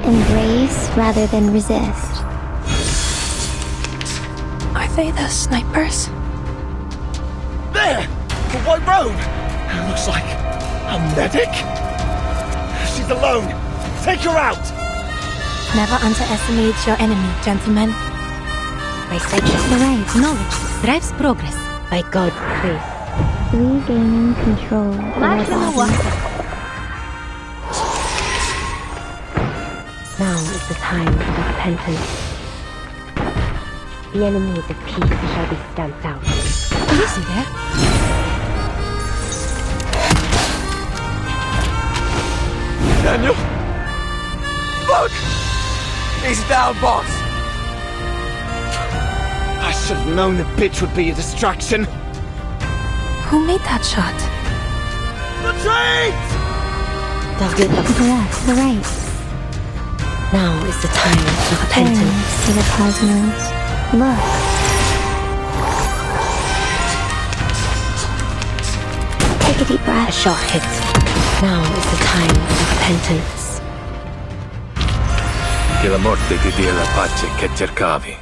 Embrace rather than resist. Are they the snipers? There! The white robe! Looks like a medic? She's alone! Take her out! Never underestimate your enemy, gentlemen. My psychic knowledge drives progress. By God, please. Regaining control over body. Now is the time of repentance. The enemies of peace shall be stamped out. Is he there? Daniel? Look! He's down, boss! I should have known the bitch would be a distraction. Who made that shot? Retreat! To the left, to the right. Now is the time of repentance. To the cosmos. Look. Take a deep breath. A shot hit. Now is the time of repentance. Che la morte ti dia la pace che cercavi.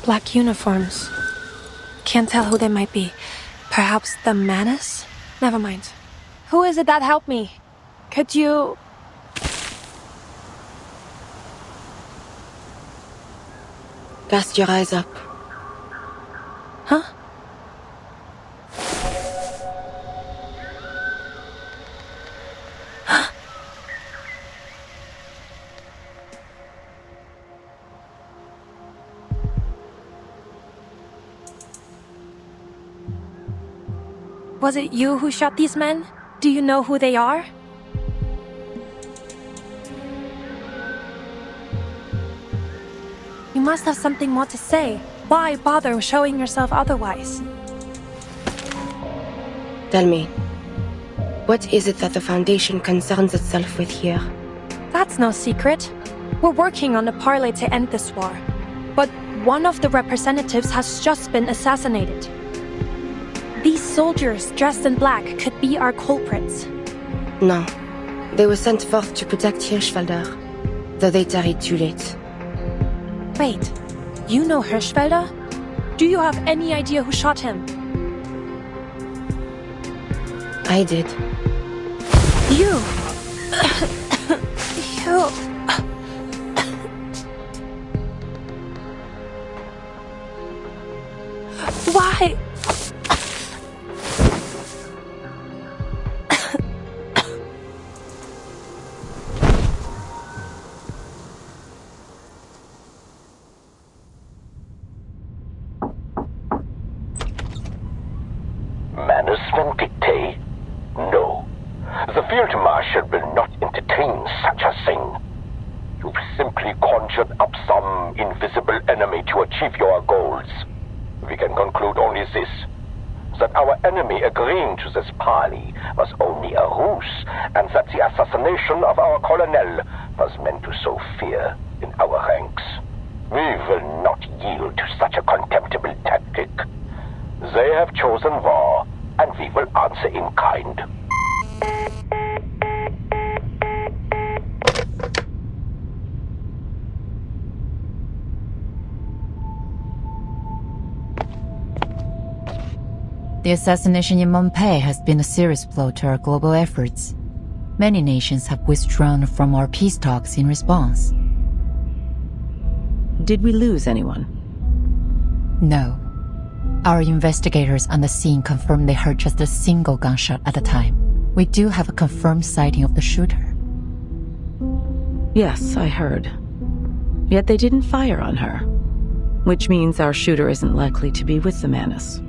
Black uniforms. Can't tell who they might be. Perhaps the Manus? Never mind. Who is it that helped me? Could you... Best your eyes up. Huh? Was it you who shot these men? Do you know who they are? You must have something more to say. Why bother showing yourself otherwise? Tell me, what is it that the Foundation concerns itself with here? That's no secret. We're working on a parlay to end this war. But one of the representatives has just been assassinated. These soldiers dressed in black could be our culprits. No. They were sent forth to protect Hirschfelder, though they tarried too late. Wait, you know Hirschfelder? Do you have any idea who shot him? I did. You! You... Why? Manus Vindictae? No. The Field Marshal will not entertain such a thing. You've simply conjured up some invisible enemy to achieve your goals. We can conclude only this, that our enemy agreeing to this parley was only a ruse, and that the assassination of our colonel was meant to sow fear in our ranks. We will not yield to such a contemptible tactic. They have chosen war, and we will answer in kind. The assassination in Montpellier has been a serious blow to our global efforts. Many nations have withdrawn from our peace talks in response. Did we lose anyone? No. Our investigators on the scene confirmed they heard just a single gunshot at the time. We do have a confirmed sighting of the shooter. Yes, I heard. Yet they didn't fire on her, which means our shooter isn't likely to be with the Manus.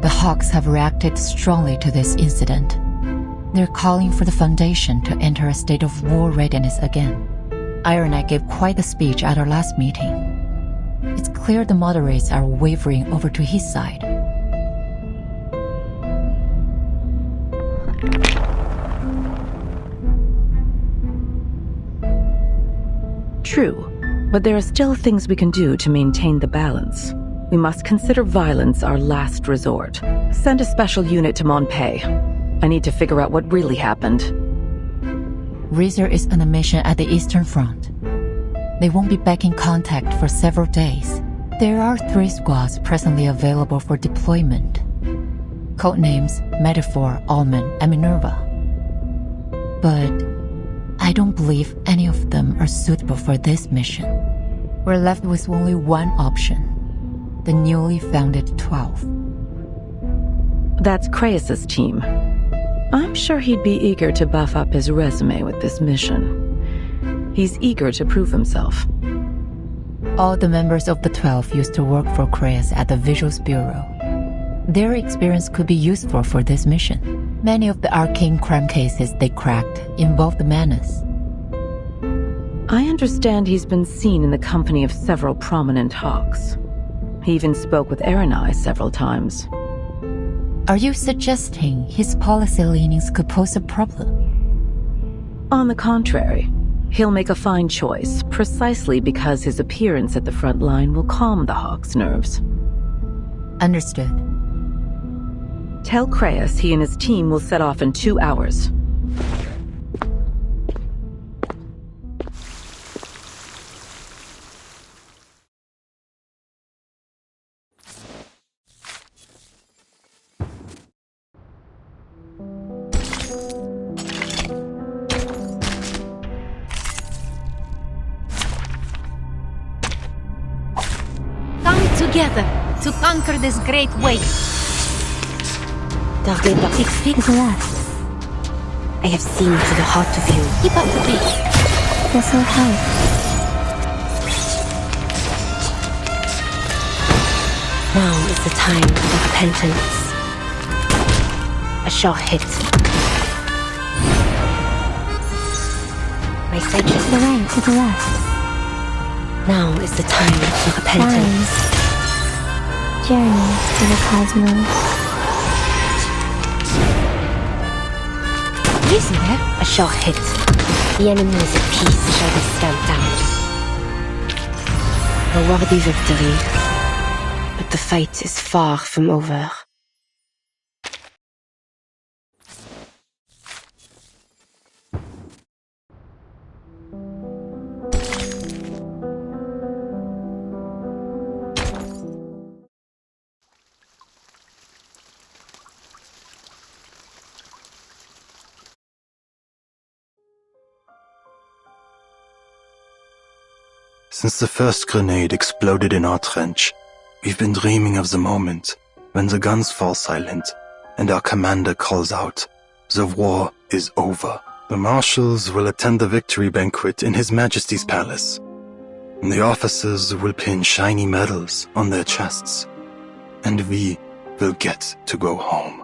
The Hawks have reacted strongly to this incident. They're calling for the Foundation to enter a state of war readiness again. Iron Knight gave quite a speech at our last meeting. It's clear the moderates are wavering over to his side. True, but there are still things we can do to maintain the balance. We must consider violence our last resort. Send a special unit to Montpellier. I need to figure out what really happened. Reezer is on a mission at the Eastern Front. They won't be back in contact for several days. There are 3 squads presently available for deployment. Codenames Metaphor, Almond, and Minerva. But I don't believe any of them are suitable for this mission. We're left with only one option. The newly founded 12. That's Craeus's team. I'm sure he'd be eager to buff up his resume with this mission. He's eager to prove himself. All the members of the 12 used to work for Craeus at the Visuals Bureau. Their experience could be useful for this mission. Many of the arcane crime cases they cracked involved the Manus. I understand he's been seen in the company of several prominent Hawks. He even spoke with Erenai several times. Are you suggesting his policy leanings could pose a problem? On the contrary, he'll make a fine choice, precisely because his appearance at the front line will calm the Hawks' nerves. Understood. Tell Craeus he and his team will set off in 2 hours. Together to conquer this great wave. Tardez pas. Explique-moi. I have seen to the heart of you. Keep up the pace. This'll help. Now is the time for repentance. A shot hit. My sight To the right, to the left. Now is the time for repentance. Journey to the cosmos. You see there? A shot hit. The enemies of peace shall be stamped out. A worthy victory. But the fight is far from over. Since the first grenade exploded in our trench, we've been dreaming of the moment when the guns fall silent and our commander calls out, "The war is over." The marshals will attend the victory banquet in His Majesty's palace. And the officers will pin shiny medals on their chests. And we will get to go home.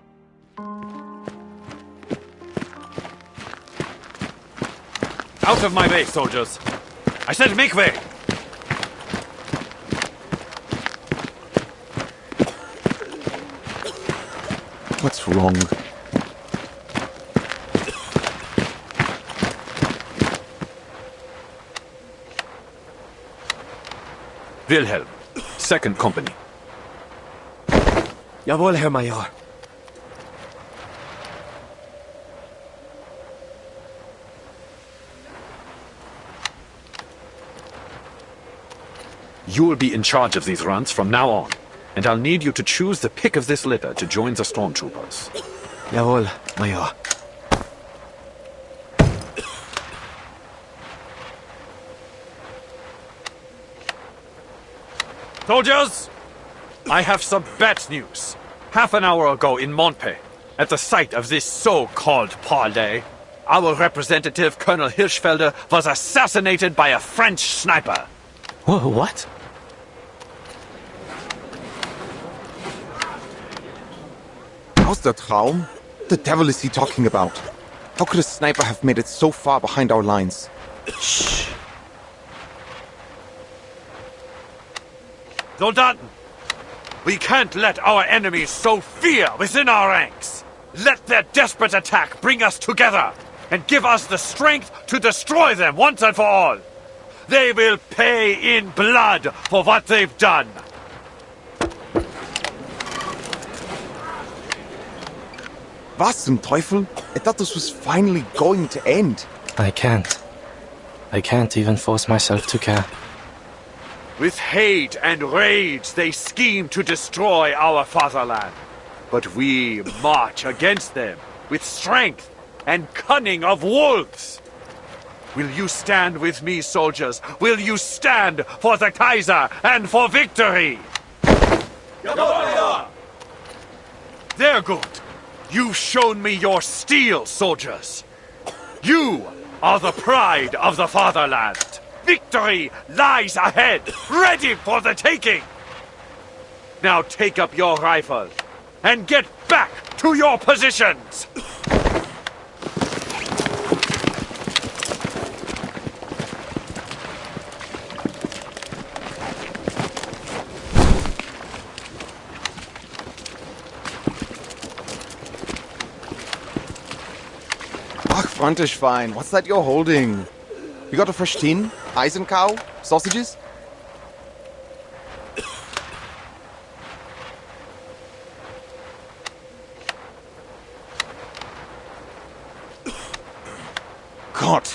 Out of my way, soldiers! I said make way! What's wrong? Wilhelm, 2nd Company. Jawohl, Herr Major. You will be in charge of these runs from now on, and I'll need you to choose the pick of this litter to join the stormtroopers. Jawohl, Major. Soldiers! I have some bad news. Half an hour ago in Montpey, at the site of this so-called parley, our representative, Colonel Hirschfelder, was assassinated by a French sniper. What? How's the Traum? The devil is he talking about? How could a sniper have made it so far behind our lines? Shh. Soldaten! We can't let our enemies sow fear within our ranks! Let their desperate attack bring us together and give us the strength to destroy them once and for all! They will pay in blood for what they've done! Was zum Teufel? I thought this was finally going to end. I can't. I can't even force myself to care. With hate and rage, they scheme to destroy our fatherland. But we march against them with strength and cunning of wolves. Will you stand with me, soldiers? Will you stand for the Kaiser and for victory? They're good. You've shown me your steel, soldiers. You are the pride of the fatherland. Victory lies ahead, ready for the taking. Now take up your rifle and get back to your positions. Ach, Frontischwein, what's that you're holding? You got a fresh tin? Eisencow? Sausages? God!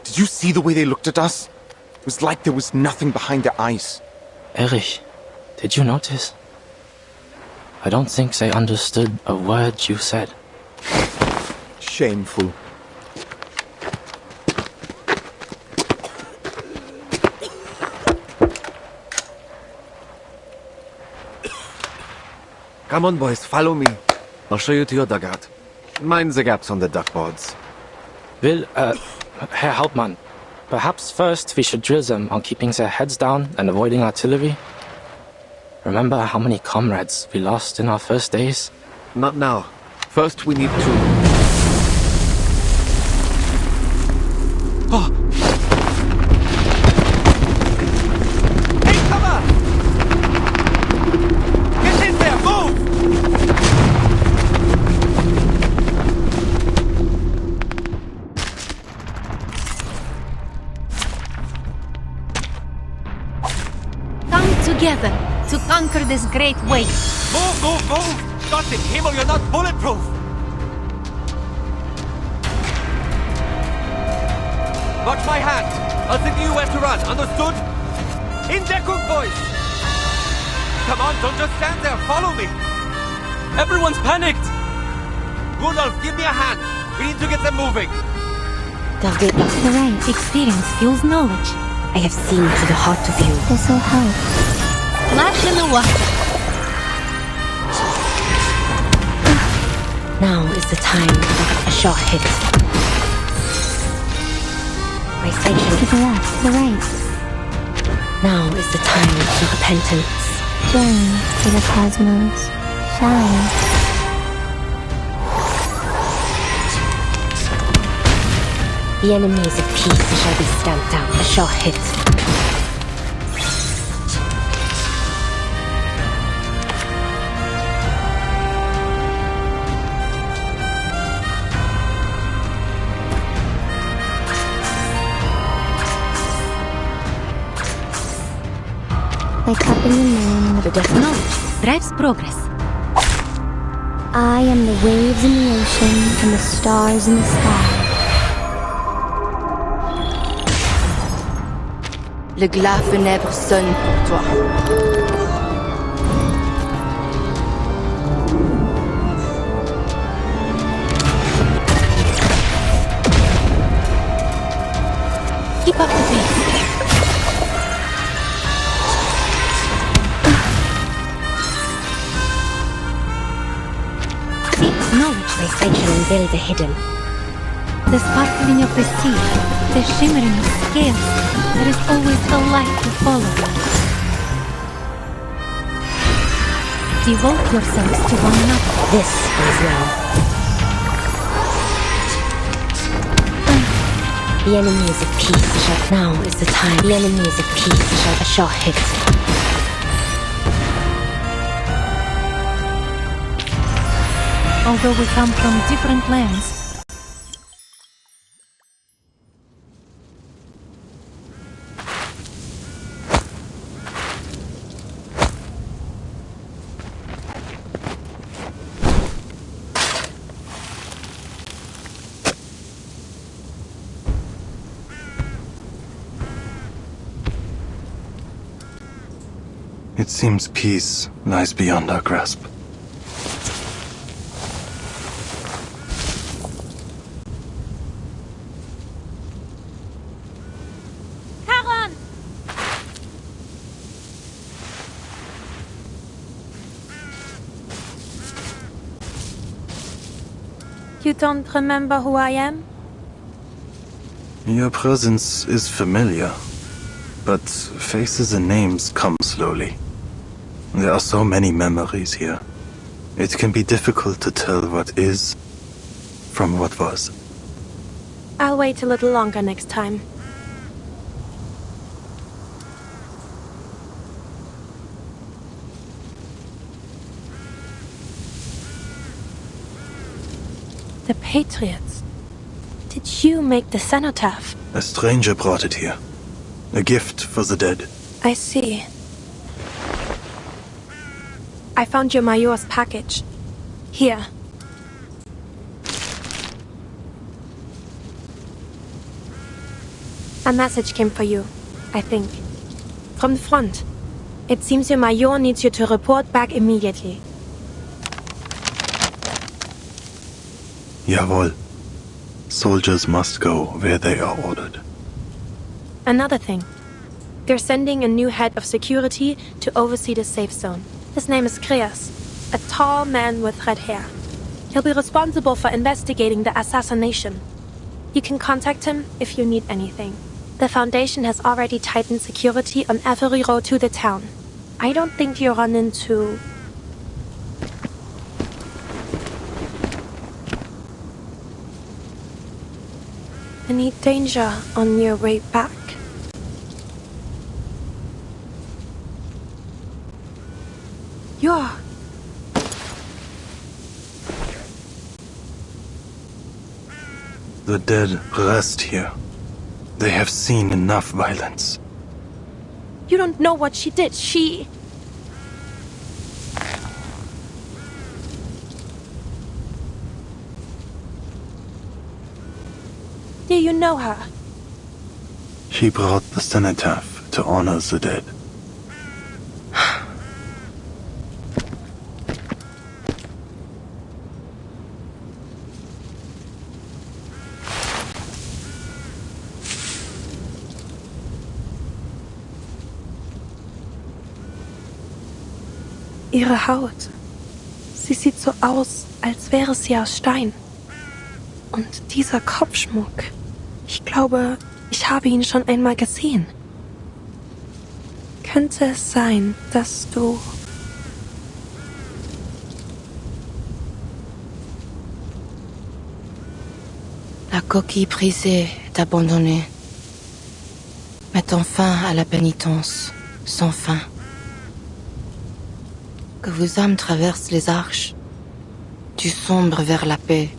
Did you see the way they looked at us? It was like there was nothing behind their eyes. Erich, did you notice? I don't think they understood a word you said. Shameful. Come on, boys, follow me. I'll show you to your dugout. Mind the gaps on the duckboards. Herr Hauptmann, perhaps first we should drill them on keeping their heads down and avoiding artillery? Remember how many comrades we lost in our first days? Not now. First, we need to... Oh! Hey, cover! Get in there, move! Come together to conquer this great weight. Move, move, move! Gott im Himmel, you're not bulletproof! Watch my hand! I'll signal you where to run, understood? In Deckung, boys! Come on, don't just stand there, follow me! Everyone's panicked! Rudolph, give me a hand! We need to get them moving! The right experience fuels knowledge. I have seen to the heart of you. This will help. Splash in the water. Now is the time for a short hit. My sanctuary. To the left, to the right. Now is the time for repentance. Journey to the cosmos. Shine. The enemies of peace shall be stamped out. A short hit. Like up in the moon. The death Knowledge drives progress. I am the waves in the ocean and the stars in the sky. Le glas funèbre sonne pour toi. Keep up the pace. Seek knowledge. My sanctuary unveil the hidden. The sparkling of the sea, the shimmering of scales. There is always a light to follow. Devote yourselves to one another. This is now. The enemies of peace shall... Now is the time. The enemies of peace shall... A short hit. Although we come from different lands, It seems peace lies beyond our grasp. You don't remember who I am? Your presence is familiar, but faces and names come slowly. There are so many memories here. It can be difficult to tell what is from what was. I'll wait a little longer next time. The Patriots. Did you make the cenotaph? A stranger brought it here. A gift for the dead. I see. I found your Major's package. Here. A message came for you, I think. From the front. It seems your Major needs you to report back immediately. Jawohl. Soldiers must go where they are ordered. Another thing. They're sending a new head of security to oversee the safe zone. His name is Kreas, a tall man with red hair. He'll be responsible for investigating the assassination. You can contact him if you need anything. The Foundation has already tightened security on every road to the town. I don't think you run into... any danger on your way back? You're... The dead rest here. They have seen enough violence. You don't know what she did. She... Do you know her? She brought the cenotaph to honor the dead. Ihre Haut. Sie sieht so aus, als wäre sie aus Stein. Und dieser Kopfschmuck. Ich glaube, ich habe ihn schon einmal gesehen. Könnte es sein, dass du... La coquille brisée est abandonnée, mettant fin à la pénitence, sans fin. Que vos âmes traversent les arches, du sombre vers la paix.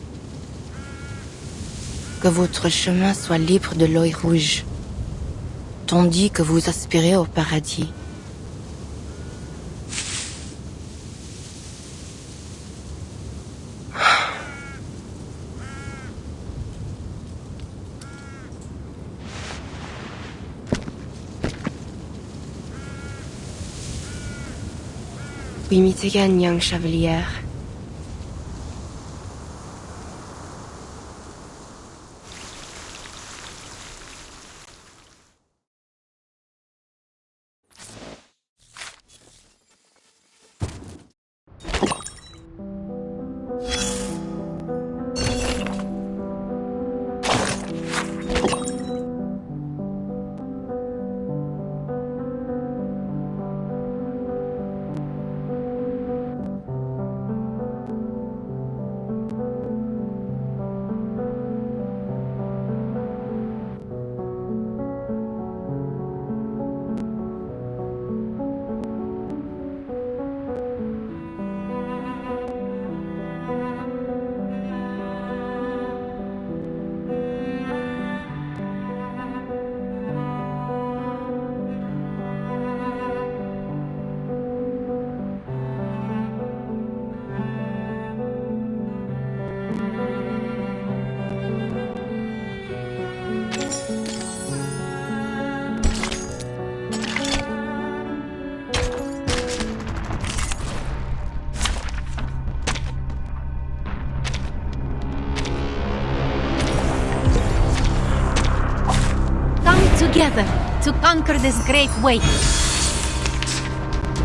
Que votre chemin soit libre de l'œil rouge, tandis que vous aspirez au paradis. Oui, mitigan, young chevalière. Together to conquer this great weight.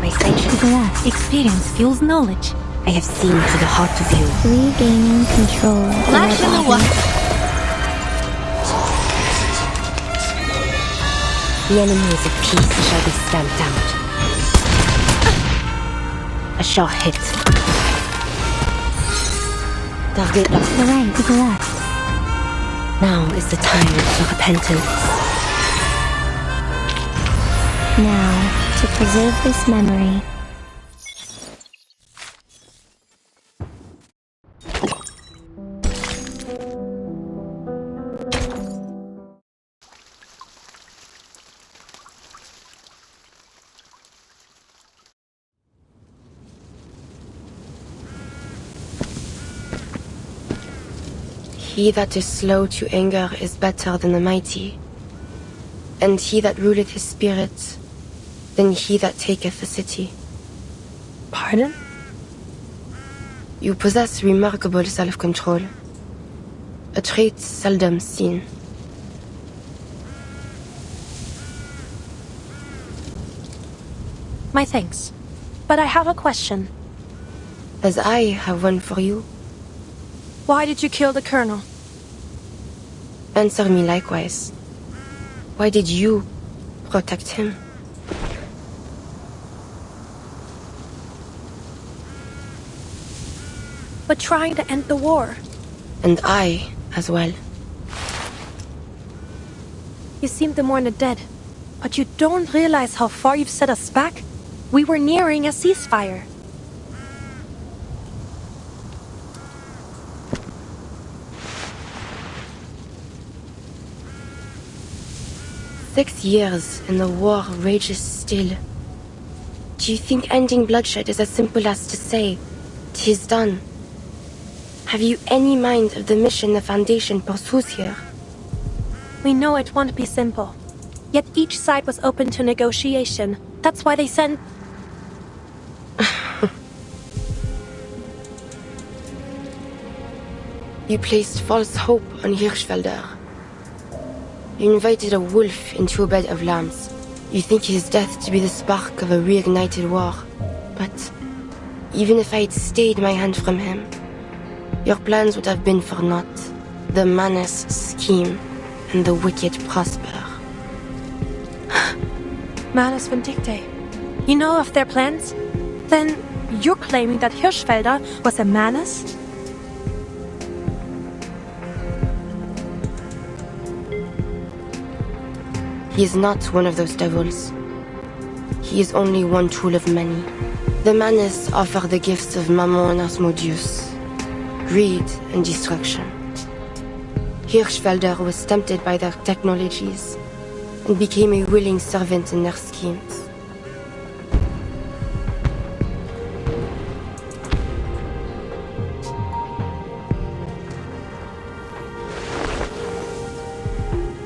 My sages. Glad experience fuels knowledge. I have seen to the heart of you. Regaining control of our body. The enemies of peace shall be stamped out. A sure hit. Target lost. The right is left. Now is the time for repentance. Now, to preserve this memory. He that is slow to anger is better than the mighty, and he that ruleth his spirit than he that taketh a city. Pardon? You possess remarkable self-control, a trait seldom seen. My thanks. But I have a question. As I have one for you. Why did you kill the Colonel? Answer me likewise. Why did you protect him? but trying to end the war. And I, as well. You seem to mourn the dead, but you don't realize how far you've set us back? We were nearing a ceasefire. "6 years and the war rages still. Do you think ending bloodshed is as simple as to say, 'tis done? Have you any mind of the mission the Foundation pursues here? We know it won't be simple. Yet each side was open to negotiation. That's why they sent... You placed false hope on Hirschfelder. You invited a wolf into a bed of lambs. You think his death to be the spark of a reignited war. But even if I had stayed my hand from him, your plans would have been for naught. The Manus scheme, and the wicked prosper. Manus Vindicte. You know of their plans? Then you're claiming that Hirschfelder was a Manus? He is not one of those devils. He is only one tool of many. The Manus offer the gifts of Mammon and Asmodeus, greed and destruction. Hirschfelder was tempted by their technologies and became a willing servant in their schemes.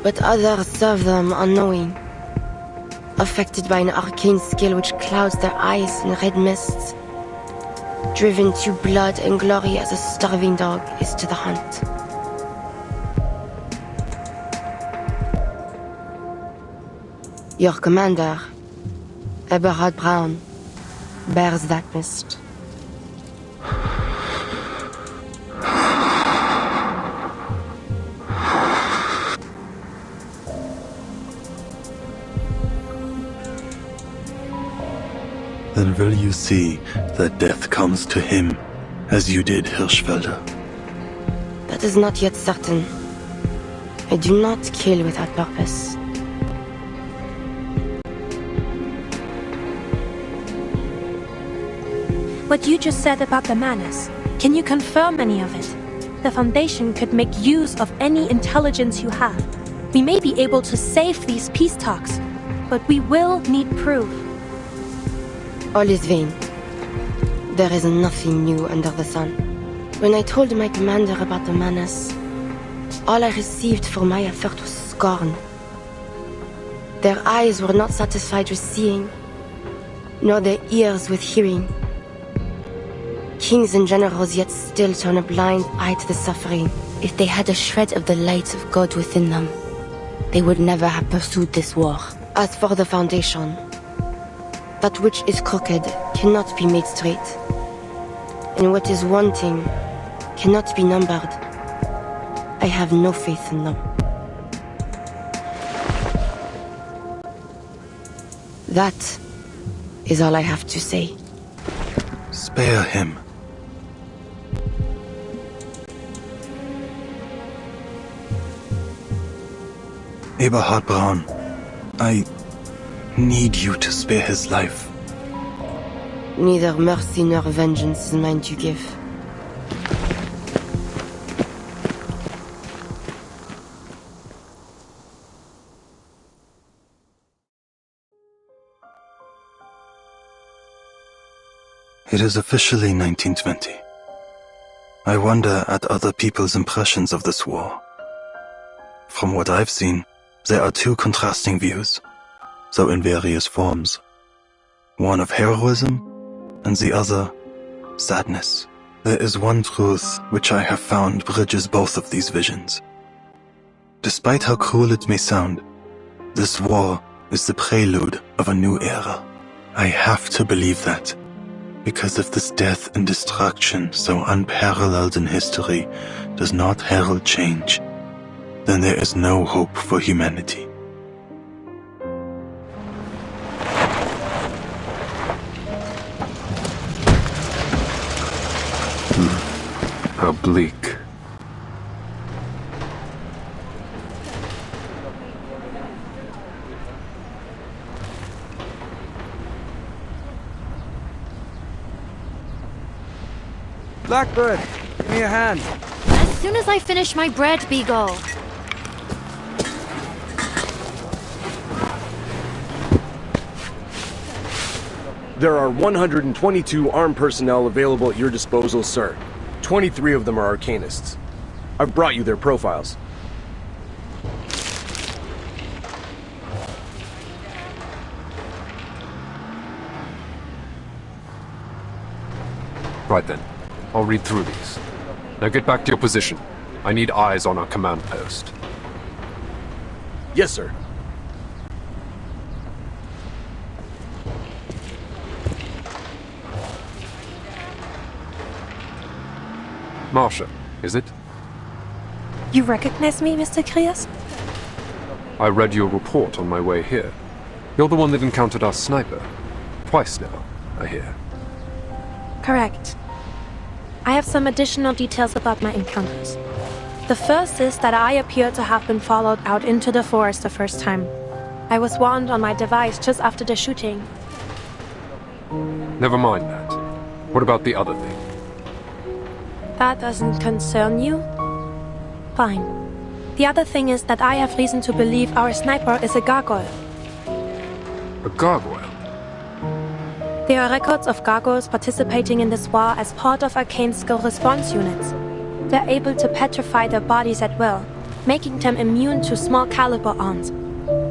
But others serve them unknowing, affected by an arcane skill which clouds their eyes in red mists, driven to blood and glory as a starving dog is to the hunt. Your commander, Eberhard Braun, bears that mist. Then will you see that death comes to him, as you did Hirschfelder? That is not yet certain. I do not kill without purpose. What you just said about the Manus, can you confirm any of it? The Foundation could make use of any intelligence you have. We may be able to save these peace talks, but we will need proof. All is vain. There is nothing new under the sun. When I told my commander about the Manus, all I received for my effort was scorn. Their eyes were not satisfied with seeing, nor their ears with hearing. Kings and generals yet still turn a blind eye to the suffering. If they had a shred of the light of God within them, they would never have pursued this war. As for the Foundation, that which is crooked cannot be made straight, and what is wanting cannot be numbered. I have no faith in them. That is all I have to say. Spare him. Eberhard Braun, I need you to spare his life. Neither mercy nor vengeance is mine to give. It is officially 1920. I wonder at other people's impressions of this war. From what I've seen, there are two contrasting views, though in various forms. One of heroism, and the other, sadness. There is one truth which I have found bridges both of these visions. Despite how cruel it may sound, this war is the prelude of a new era. I have to believe that, because if this death and destruction so unparalleled in history does not herald change, then there is no hope for humanity. bleak. Blackbird, give me a hand. As soon as I finish my bread, Beagle. There are 122 armed personnel available at your disposal, sir. 23 of them are Arcanists. I've brought you their profiles. Right then. I'll read through these. Now get back to your position. I need eyes on our command post. Yes, sir. Marsha, is it? You recognize me, Mr. Krias? I read your report on my way here. You're the one that encountered our sniper. Twice now, I hear. Correct. I have some additional details about my encounters. The first is that I appear to have been followed out into the forest the first time. I was warned on my device just after the shooting. Never mind that. What about the other thing? That doesn't concern you? Fine. The other thing is that I have reason to believe our sniper is a gargoyle. A gargoyle? There are records of gargoyles participating in this war as part of arcane skill response units. They're able to petrify their bodies at will, making them immune to small caliber arms.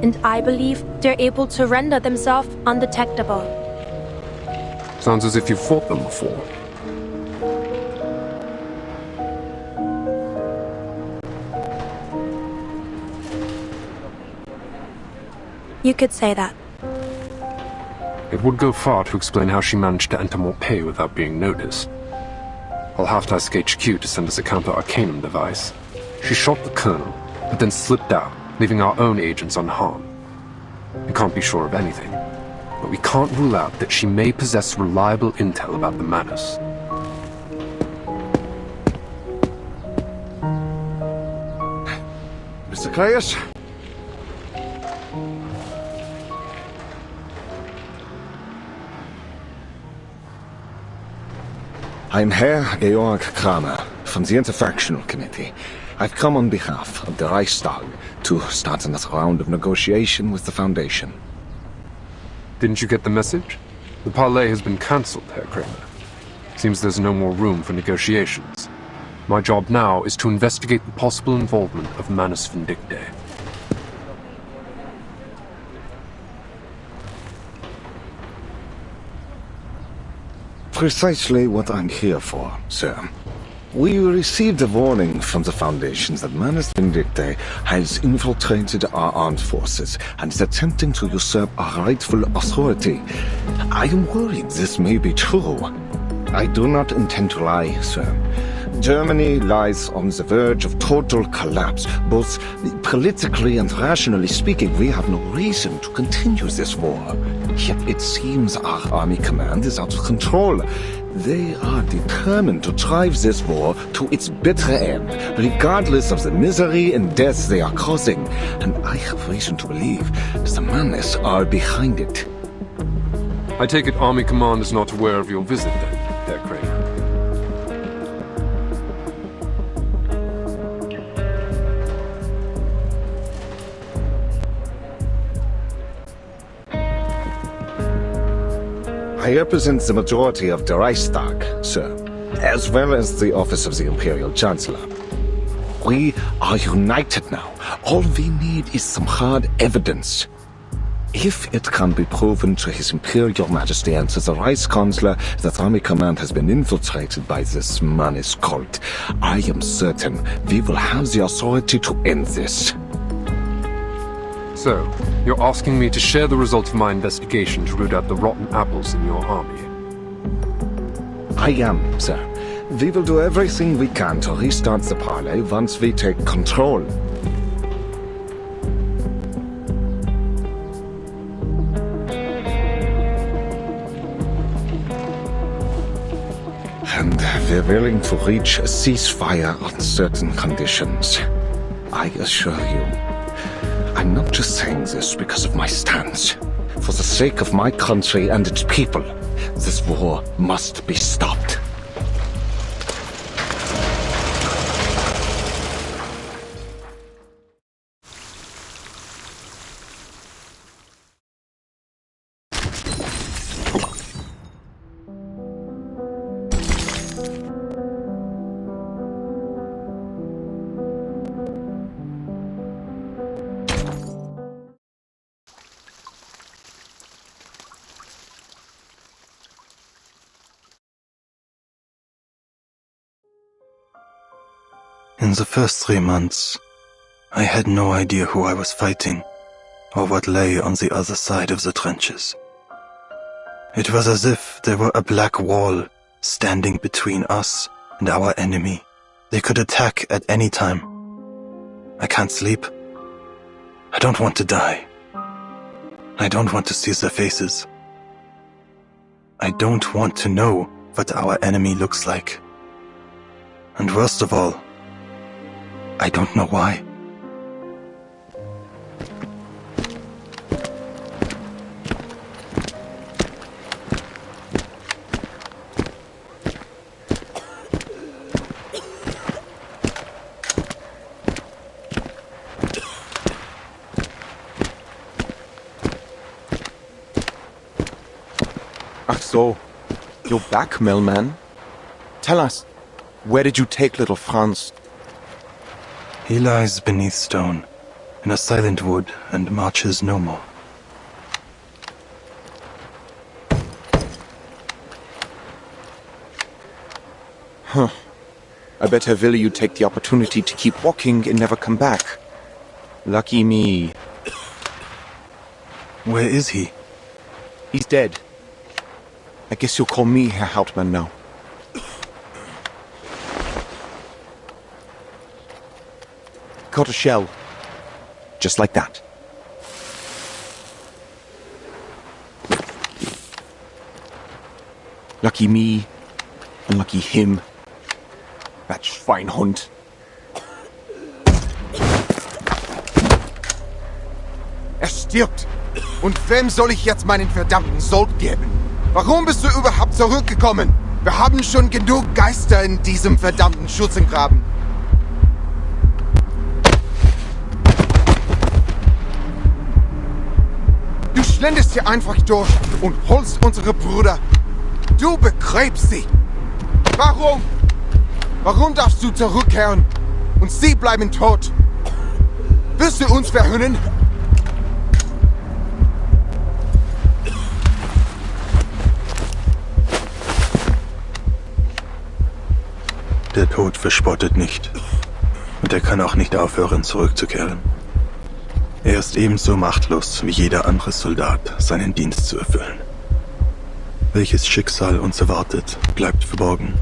And I believe they're able to render themselves undetectable. Sounds as if you've fought them before. You could say that. It would go far to explain how she managed to enter Morpay without being noticed. I'll have to ask HQ to send us a counter-arcanum device. She shot the Colonel, but then slipped out, leaving our own agents unharmed. We can't be sure of anything, but we can't rule out that she may possess reliable intel about the Manus. Mr. Krias? I'm Herr Georg Kramer from the Interfactional Committee. I've come on behalf of the Reichstag to start another round of negotiation with the Foundation. Didn't you get the message? The parley has been cancelled, Herr Kramer. Seems there's no more room for negotiations. My job now is to investigate the possible involvement of Manus Vindictae. Precisely what I'm here for, sir. We received a warning from the Foundation that Manus Vindictae has infiltrated our armed forces and is attempting to usurp our rightful authority. I am worried this may be true. I do not intend to lie, sir. Germany lies on the verge of total collapse. Both politically and rationally speaking, we have no reason to continue this war. Yet it seems our army command is out of control. They are determined to drive this war to its bitter end, regardless of the misery and death they are causing. And I have reason to believe that the Manus are behind it. I take it Army Command is not aware of your visit then, Herr Kramer. I represent the majority of the Reichstag, sir, as well as the office of the Imperial Chancellor. We are united now. All we need is some hard evidence. If it can be proven to His Imperial Majesty and to the Reichskanzler that Army Command has been infiltrated by this Manus cult, I am certain we will have the authority to end this. So, you're asking me to share the results of my investigation to root out the rotten apples in your army? I am, sir. We will do everything we can to restart the parley once we take control. and we're willing to reach a ceasefire on certain conditions. I assure you, I'm not just saying this because of my stance. For the sake of my country and its people, this war must be stopped. In the first 3 months, I had no idea who I was fighting, or what lay on the other side of the trenches. It was as if there were a black wall standing between us and our enemy. They could attack at any time. I can't sleep. I don't want to die. I don't want to see their faces. I don't want to know what our enemy looks like. And worst of all, I don't know why. Ach so, you're back, Millman. Tell us, where did you take little Franz? He lies beneath stone, in a silent wood, and marches no more. Huh. I bet Herr Wille you take the opportunity to keep walking and never come back. Lucky me. Where is he? He's dead. I guess you'll call me Herr Hauptmann now. Caught a shell. Just like that. Lucky me, and lucky him. That Schweinhund. Er stirbt. Und wem soll ich jetzt meinen verdammten Sold geben? Warum bist du überhaupt zurückgekommen? Wir haben schon genug Geister in diesem verdammten Schützengraben. Du schlendest hier einfach durch und holst unsere Brüder. Du begräbst sie. Warum? Warum darfst du zurückkehren und sie bleiben tot? Willst du uns verhöhnen? Der Tod verspottet nicht. Und er kann auch nicht aufhören, zurückzukehren. Er ist ebenso machtlos wie jeder andere Soldat, seinen Dienst zu erfüllen. Welches Schicksal uns erwartet, bleibt verborgen.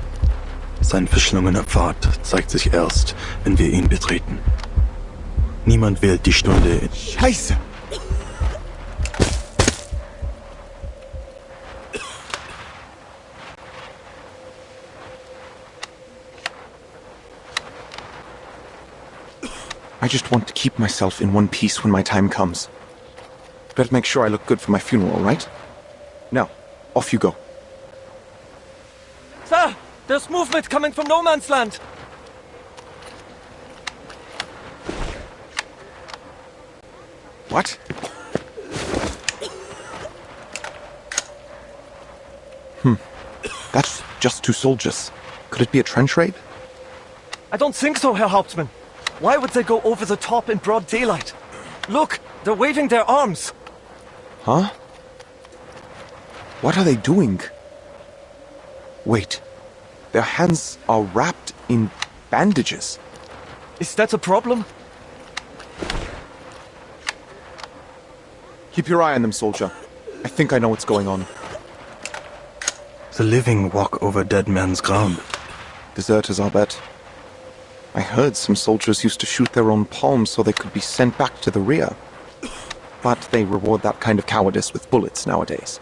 Sein verschlungener Pfad zeigt sich erst, wenn wir ihn betreten. Niemand wählt die Stunde. Scheiße! I just want to keep myself in one piece when my time comes. Better make sure I look good for my funeral, right? Now, off you go. Sir, there's movement coming from no man's land. What? That's just 2 soldiers. Could it be a trench raid? I don't think so, Herr Hauptmann. Why would they go over the top in broad daylight? Look, they're waving their arms. Huh? What are they doing? Wait. Their hands are wrapped in bandages. Is that a problem? Keep your eye on them, soldier. I think I know what's going on. The living walk over dead men's ground. Deserters, I'll bet. I heard some soldiers used to shoot their own palms so they could be sent back to the rear. But they reward that kind of cowardice with bullets nowadays.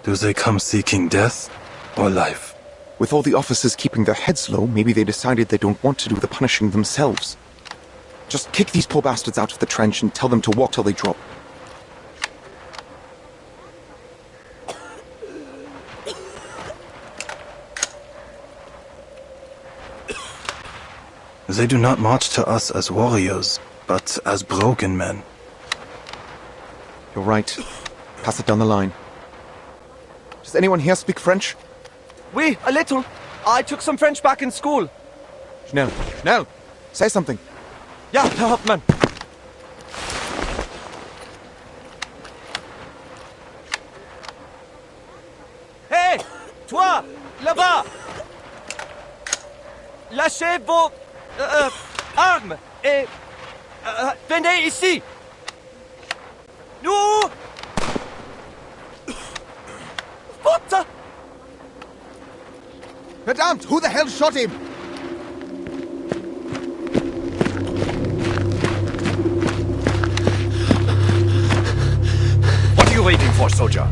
Do they come seeking death or life? With all the officers keeping their heads low, maybe they decided they don't want to do the punishing themselves. Just kick these poor bastards out of the trench and tell them to walk till they drop. They do not march to us as warriors, but as broken men. You're right. Pass it down the line. Does anyone here speak French? Oui, a little. I took some French back in school. Schnell, schnell! Say something. Ja, Herr Hauptmann. Hey! Toi! Là-bas! Lâchez vos... armes! Et... venez ici! Nous... What? Verdammt! Who the hell shot him? What are you waiting for, soldier?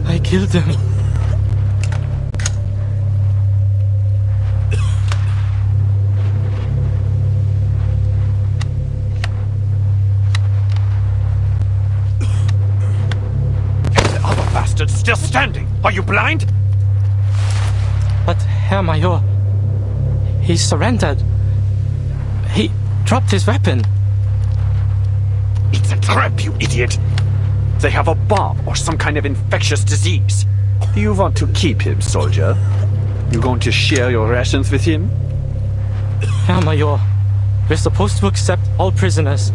I killed him. Still standing! Are you blind? But, Herr Major, he surrendered. He dropped his weapon. It's a trap, you idiot! They have a bomb or some kind of infectious disease. Do you want to keep him, soldier? You going to share your rations with him? Herr Major, we're supposed to accept all prisoners.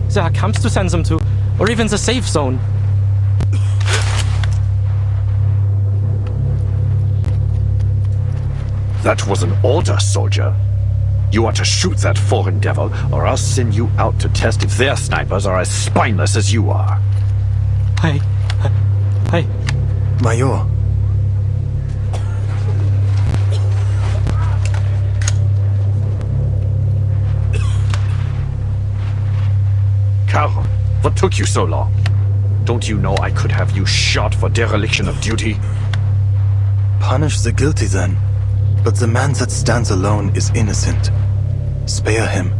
There are camps to send them to, or even the safe zone. That was an order, soldier. You are to shoot that foreign devil, or I'll send you out to test if their snipers are as spineless as you are. I... Major. Carl, what took you so long? Don't you know I could have you shot for dereliction of duty? Punish the guilty then. But the man that stands alone is innocent. Spare him.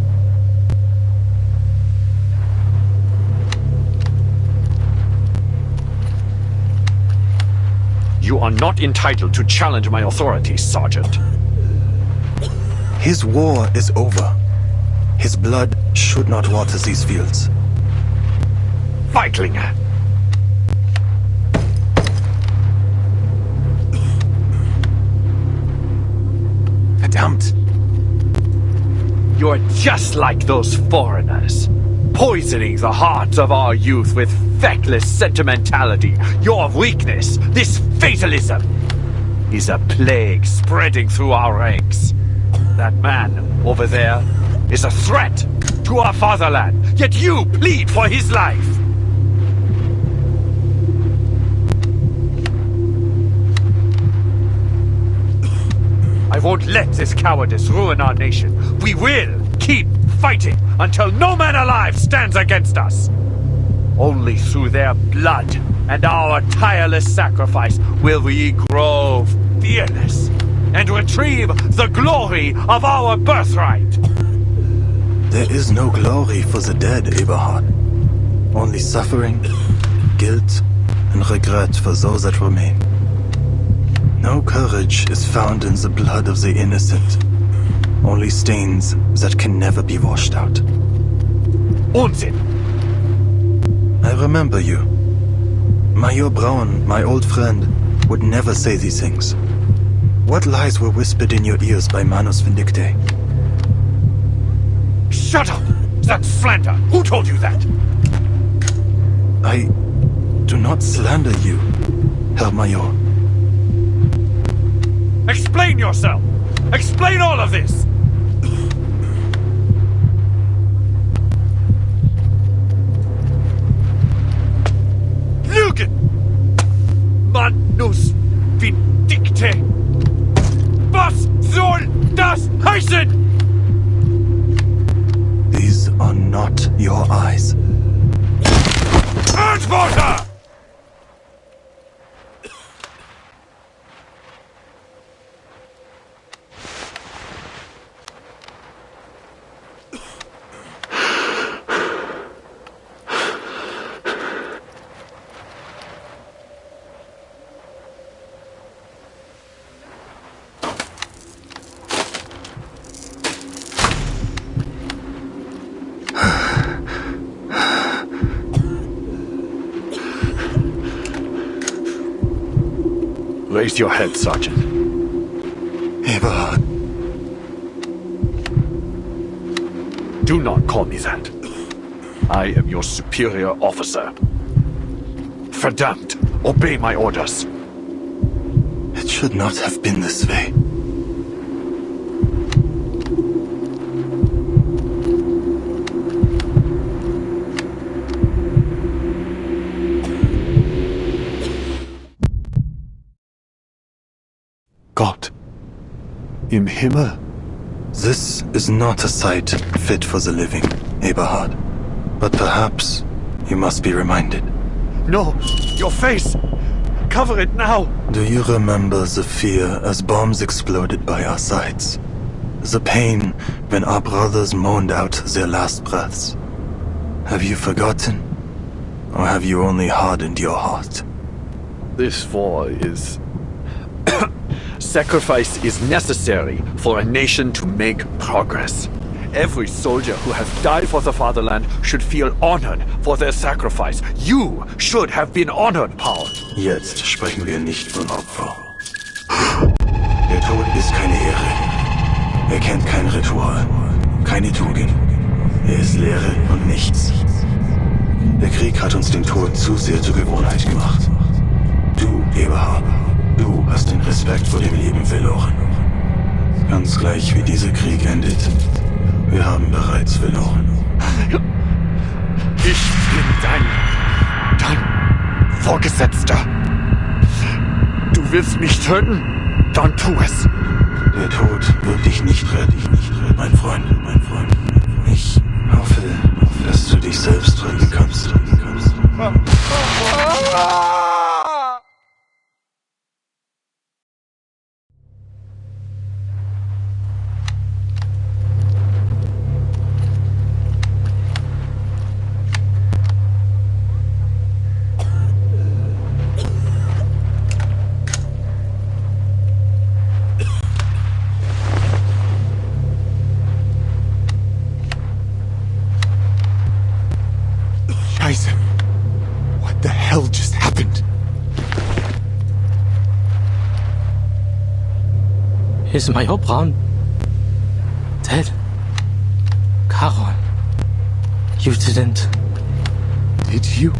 You are not entitled to challenge my authority, Sergeant. His war is over. His blood should not water these fields. Feiglinge! Verdammt! You're just like those foreigners, poisoning the hearts of our youth with feckless sentimentality. Your weakness, this fatalism, is a plague spreading through our ranks. That man over there is a threat to our fatherland, yet you plead for his life. I won't let this cowardice ruin our nation. We will keep fighting until no man alive stands against us. Only through their blood and our tireless sacrifice will we grow fearless and retrieve the glory of our birthright. There is no glory for the dead, Eberhard. Only suffering, guilt, and regret for those that remain. No courage is found in the blood of the innocent. Only stains that can never be washed out. Unsinn! I remember you. Major Braun, my old friend, would never say these things. What lies were whispered in your ears by Manus Vindicte? Shut up! That's slander! Who told you that? I do not slander you, Herr Major. Explain yourself! Explain all of this! Lügen! Manus Vindicte! Was soll das heißen? These are not your eyes. Antworte! Raise your head, Sergeant. Eberhard. Do not call me that. I am your superior officer. Verdammt! Obey my orders. It should not have been this way. Gott. Im Himmel. This is not a sight fit for the living, Eberhard. But perhaps you must be reminded. No! Your face! Cover it now! Do you remember the fear as bombs exploded by our sides? The pain when our brothers moaned out their last breaths? Have you forgotten? Or have you only hardened your heart? This war is... Sacrifice is necessary for a nation to make progress. Every soldier who has died for the fatherland should feel honored for their sacrifice. You should have been honored, Paul. Jetzt sprechen wir nicht von Opfer. Der Tod ist keine Ehre. Er kennt kein Ritual, keine Tugend. Er ist Leere und nichts. Der Krieg hat uns den Tod zu sehr zur Gewohnheit gemacht. Du, Eberhard, du hast den Respekt vor dem Leben verloren. Ganz gleich wie dieser Krieg endet. Wir haben bereits verloren. Ich bin dein Vorgesetzter. Du willst mich töten? Dann tu es. Der Tod wird dich nicht retten, mein Freund. Ich hoffe, dass du dich selbst retten kannst. Scheiße. What the hell just happened? Is Major Braun dead? Carol, you didn't... Did you?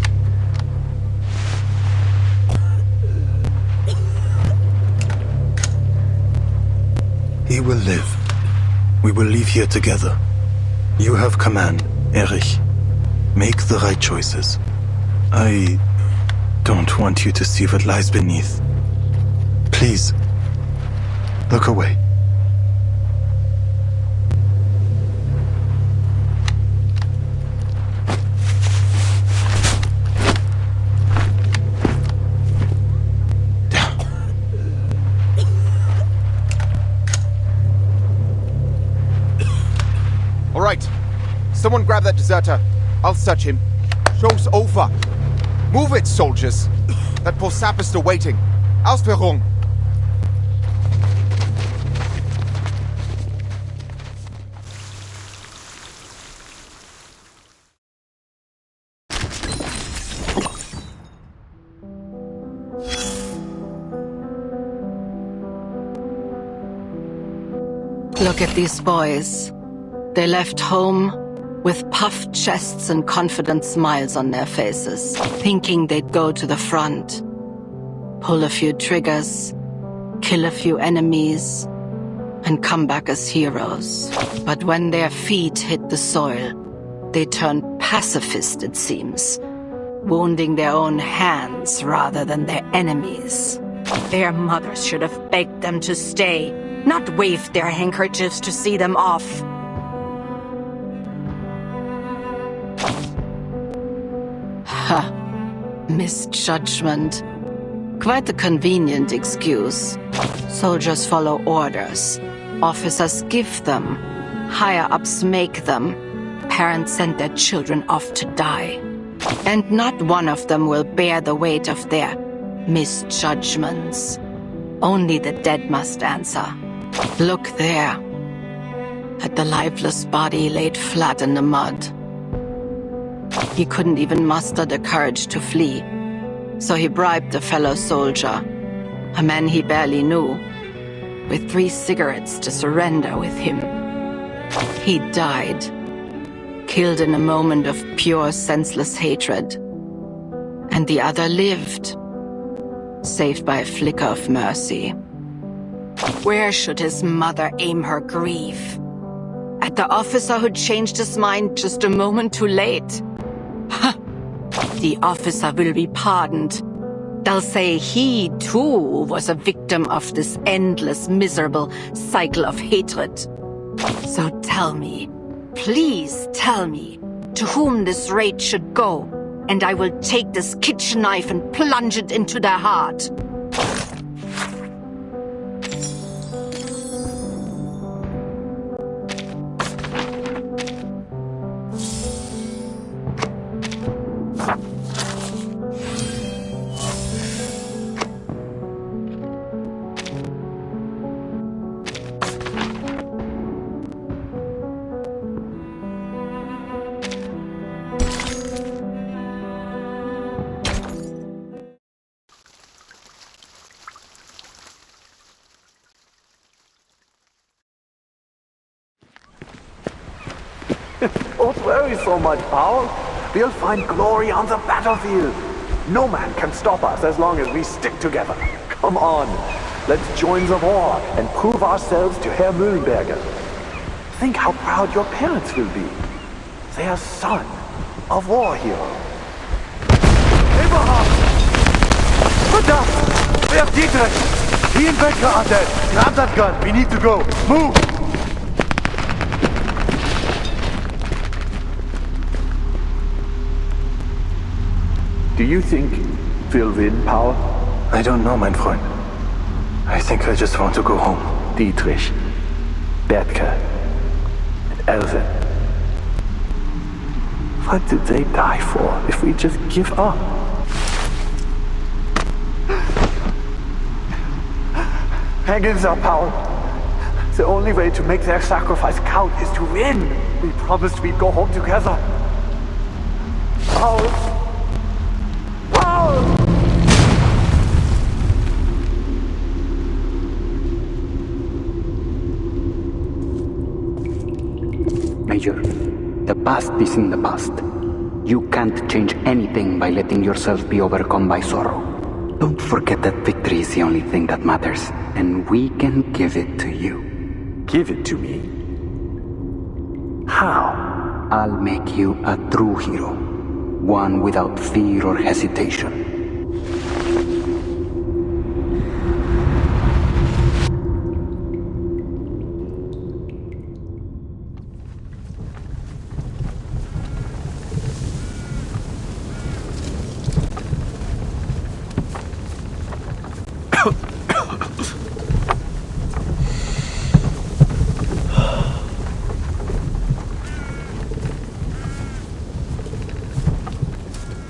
He will live. We will leave here together. You have command, Erich. Make the right choices. I don't want you to see what lies beneath. Please, look away. All right. Someone grab that deserter. I'll search him. Show's over. Move it, soldiers. That poor sap is still waiting. Ausführung. Look at these boys. They left home with puffed chests and confident smiles on their faces, thinking they'd go to the front, pull a few triggers, kill a few enemies, and come back as heroes. But when their feet hit the soil, they turned pacifist, it seems, wounding their own hands rather than their enemies. Their mothers should have begged them to stay, not waved their handkerchiefs to see them off. Ha! Misjudgment. Quite a convenient excuse. Soldiers follow orders. Officers give them. Higher-ups make them. Parents send their children off to die. And not one of them will bear the weight of their misjudgments. Only the dead must answer. Look there. At the lifeless body laid flat in the mud. He couldn't even muster the courage to flee, so he bribed a fellow soldier. A man he barely knew, with 3 cigarettes to surrender with him. He died, killed in a moment of pure senseless hatred. And the other lived, saved by a flicker of mercy. Where should his mother aim her grief? At the officer who changed his mind just a moment too late? The officer will be pardoned. They'll say he, too, was a victim of this endless, miserable cycle of hatred. So tell me, please tell me, to whom this rage should go, and I will take this kitchen knife and plunge it into their heart. Don't worry so much, Paul. We'll find glory on the battlefield. No man can stop us as long as we stick together. Come on, let's join the war and prove ourselves to Herr Mühlenberger. Think how proud your parents will be. Their son, a war hero. Abraham! Verdammt! Wer Dietrich? He and Becker are dead. Grab that gun. We need to go. Move! Do you think we'll win, Paul? I don't know, mein Freund. I think I just want to go home. Dietrich, Bertke, and Elvin. What did they die for if we just give up? Hang in there, Paul. The only way to make their sacrifice count is to win. We promised we'd go home together. Paul! Paul! Major, the past is in the past. You can't change anything by letting yourself be overcome by sorrow. Don't forget that victory is the only thing that matters, and we can give it to you. Give it to me? How? I'll make you a true hero. One without fear or hesitation.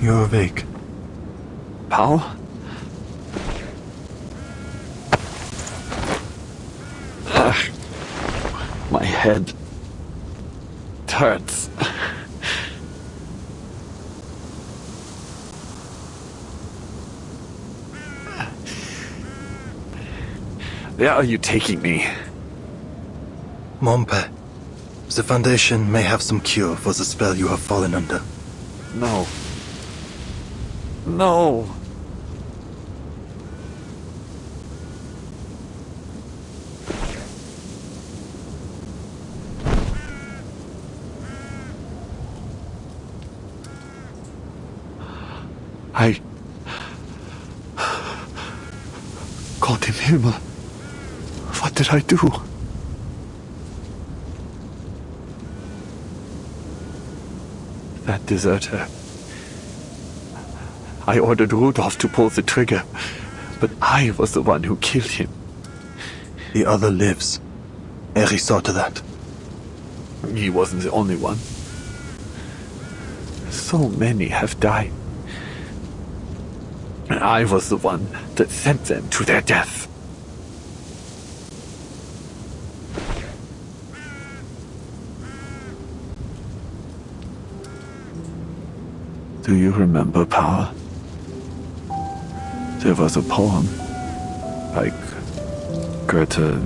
You're awake. Paul? My head hurts. Where are you taking me? Mompe. The Foundation may have some cure for the spell you have fallen under. No. No. Gott im Himmel. What did I do? That deserter. I ordered Rudolph to pull the trigger, but I was the one who killed him. The other lives. Eri saw to that. He wasn't the only one. So many have died. And I was the one that sent them to their death. Do you remember, Paul? There was a poem. Like Goethe,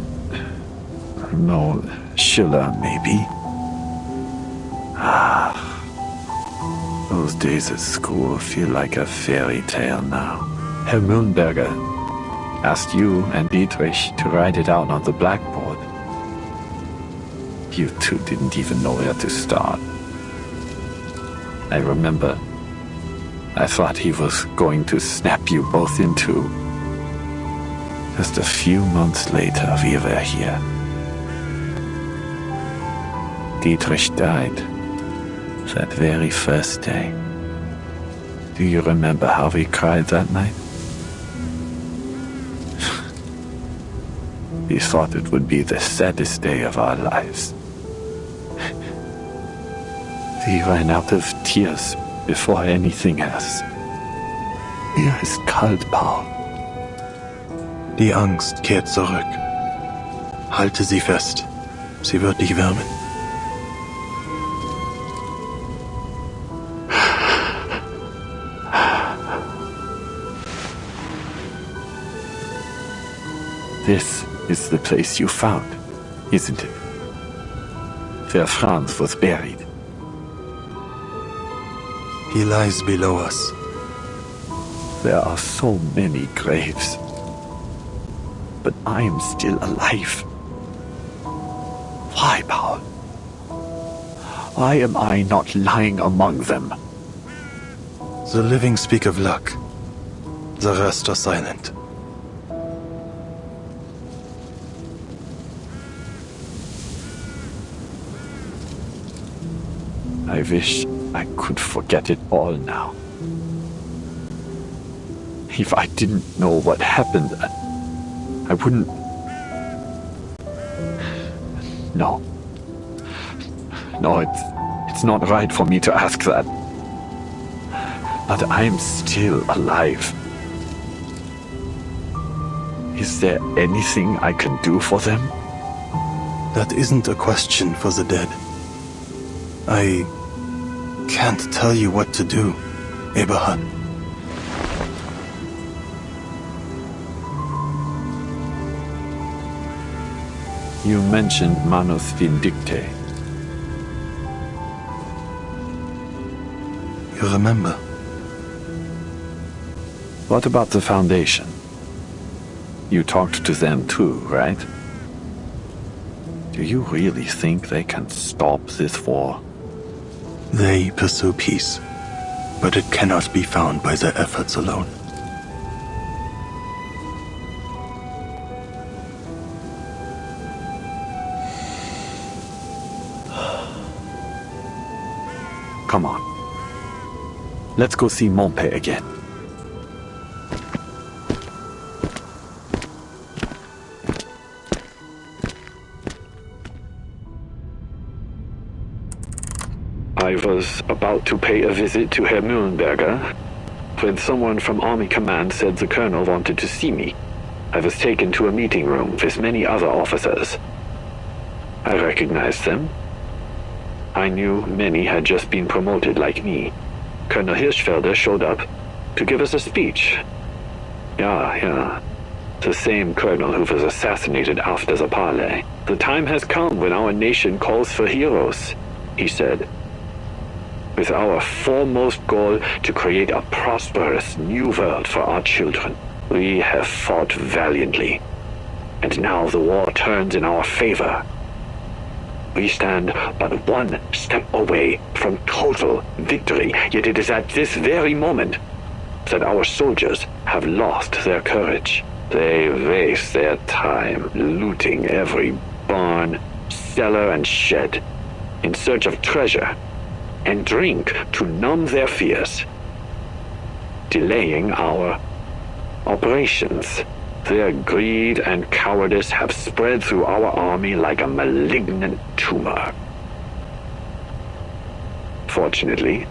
no, Schiller, maybe. Those days at school feel like a fairy tale now. Herr Mühlenberger asked you and Dietrich to write it out on the blackboard. You two didn't even know where to start. I remember I thought he was going to snap you both in two. Just a few months later, we were here. Dietrich died that very first day. Do you remember how we cried that night? We thought it would be the saddest day of our lives. We ran out of tears before anything else. Mir ist kalt, Paul. Die Angst kehrt zurück. Halte sie fest. Sie wird dich wärmen. This is the place you found, isn't it? Where Franz was buried. He lies below us. There are so many graves. But I am still alive. Why, Paul? Why am I not lying among them? The living speak of luck. The rest are silent. I wish I could forget it all now. If I didn't know what happened, I wouldn't... No. No, it's not right for me to ask that. But I'm still alive. Is there anything I can do for them? That isn't a question for the dead. I can't tell you what to do, Eberhard. You mentioned Manus Vindicte. You remember? What about the Foundation? You talked to them too, right? Do you really think they can stop this war? They pursue peace, but it cannot be found by their efforts alone. Come on. Let's go see Montpé again. I was about to pay a visit to Herr Mühlenberger when someone from Army Command said the colonel wanted to see me. I was taken to a meeting room with many other officers. I recognized them. I knew many had just been promoted like me. Colonel Hirschfelder showed up to give us a speech. Yeah. The same colonel who was assassinated after the parley. The time has come when our nation calls for heroes, he said. With our foremost goal to create a prosperous new world for our children. We have fought valiantly. And now the war turns in our favor. We stand but one step away from total victory, yet it is at this very moment that our soldiers have lost their courage. They waste their time looting every barn, cellar, and shed in search of treasure and drink to numb their fears, delaying our operations. Their greed and cowardice have spread through our army like a malignant tumor. Fortunately,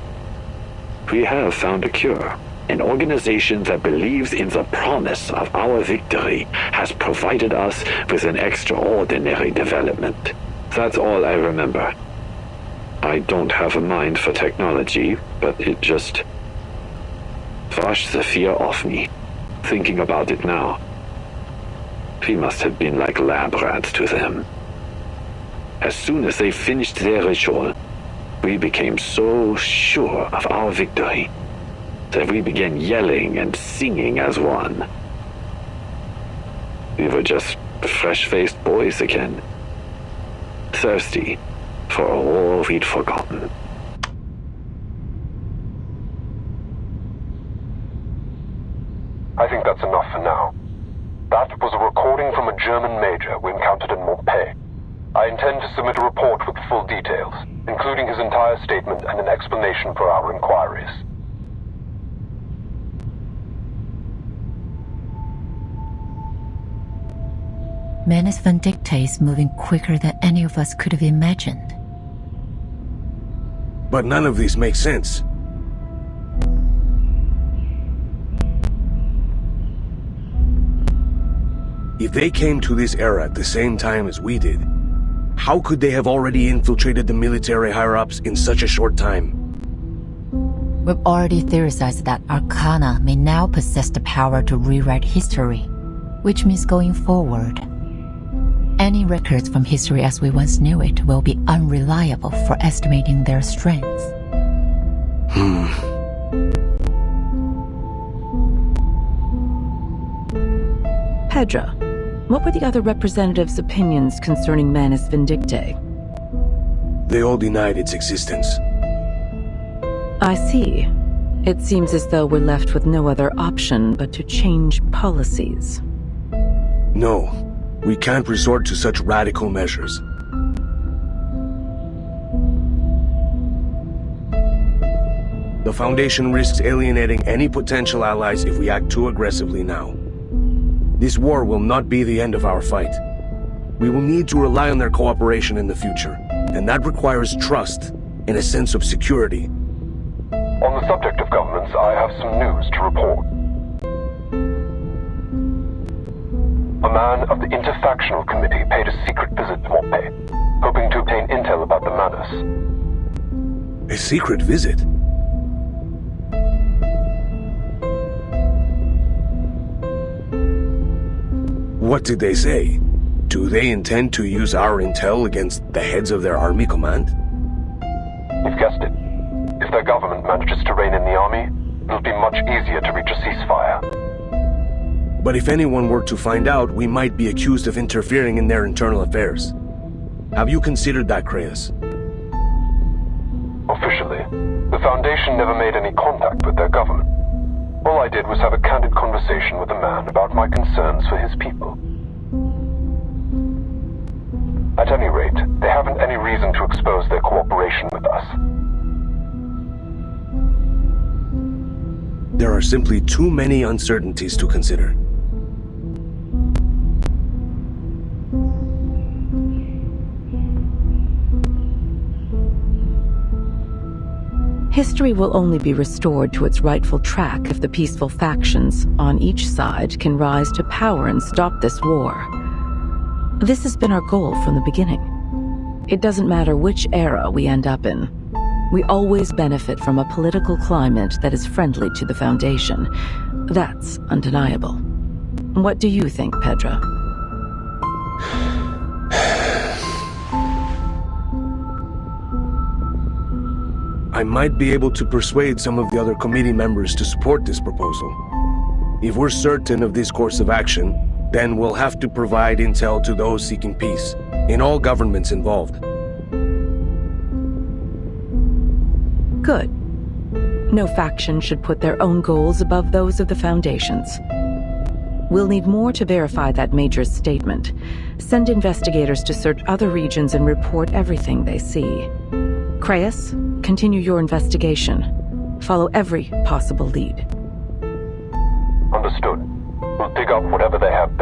we have found a cure. An organization that believes in the promise of our victory has provided us with an extraordinary development. That's all I remember. I don't have a mind for technology, but it just washed the fear off me, thinking about it now. We must have been like lab rats to them. As soon as they finished their ritual, we became so sure of our victory that we began yelling and singing as one. We were just fresh-faced boys again, thirsty for a war we'd forgotten. I think that's enough for now. That was a recording from a German major we encountered in Montpellier. I intend to submit a report with full details, including his entire statement and an explanation for our inquiries. Manus Vindicta is moving quicker than any of us could have imagined. But none of this makes sense. If they came to this era at the same time as we did, how could they have already infiltrated the military higher-ups in such a short time? We've already theorized that Arcana may now possess the power to rewrite history, which means going forward, any records from history as we once knew it will be unreliable for estimating their strengths. Pedra, what were the other representatives' opinions concerning Manus Vindicta? They all denied its existence. I see. It seems as though we're left with no other option but to change policies. No, we can't resort to such radical measures. The Foundation risks alienating any potential allies if we act too aggressively now. This war will not be the end of our fight. We will need to rely on their cooperation in the future, and that requires trust and a sense of security. On the subject of governments, I have some news to report. A man of the Interfactional Committee paid a secret visit to Montpellier, hoping to obtain intel about the Manus. A secret visit? What did they say? Do they intend to use our intel against the heads of their army command? You've guessed it. If their government manages to reign in the army, it'll be much easier to reach a ceasefire. But if anyone were to find out, we might be accused of interfering in their internal affairs. Have you considered that, Creus? Officially, the Foundation never made any contact with their government. All I did was have a candid conversation with a man about my concerns for his people. At any rate, they haven't any reason to expose their cooperation with us. There are simply too many uncertainties to consider. History will only be restored to its rightful track if the peaceful factions on each side can rise to power and stop this war. This has been our goal from the beginning. It doesn't matter which era we end up in. We always benefit from a political climate that is friendly to the Foundation. That's undeniable. What do you think, Pedra? I might be able to persuade some of the other committee members to support this proposal. If we're certain of this course of action, then we'll have to provide intel to those seeking peace, in all governments involved. Good. No faction should put their own goals above those of the Foundation's. We'll need more to verify that Major's statement. Send investigators to search other regions and report everything they see. Creus, continue your investigation. Follow every possible lead. Understood. We'll dig up whatever they have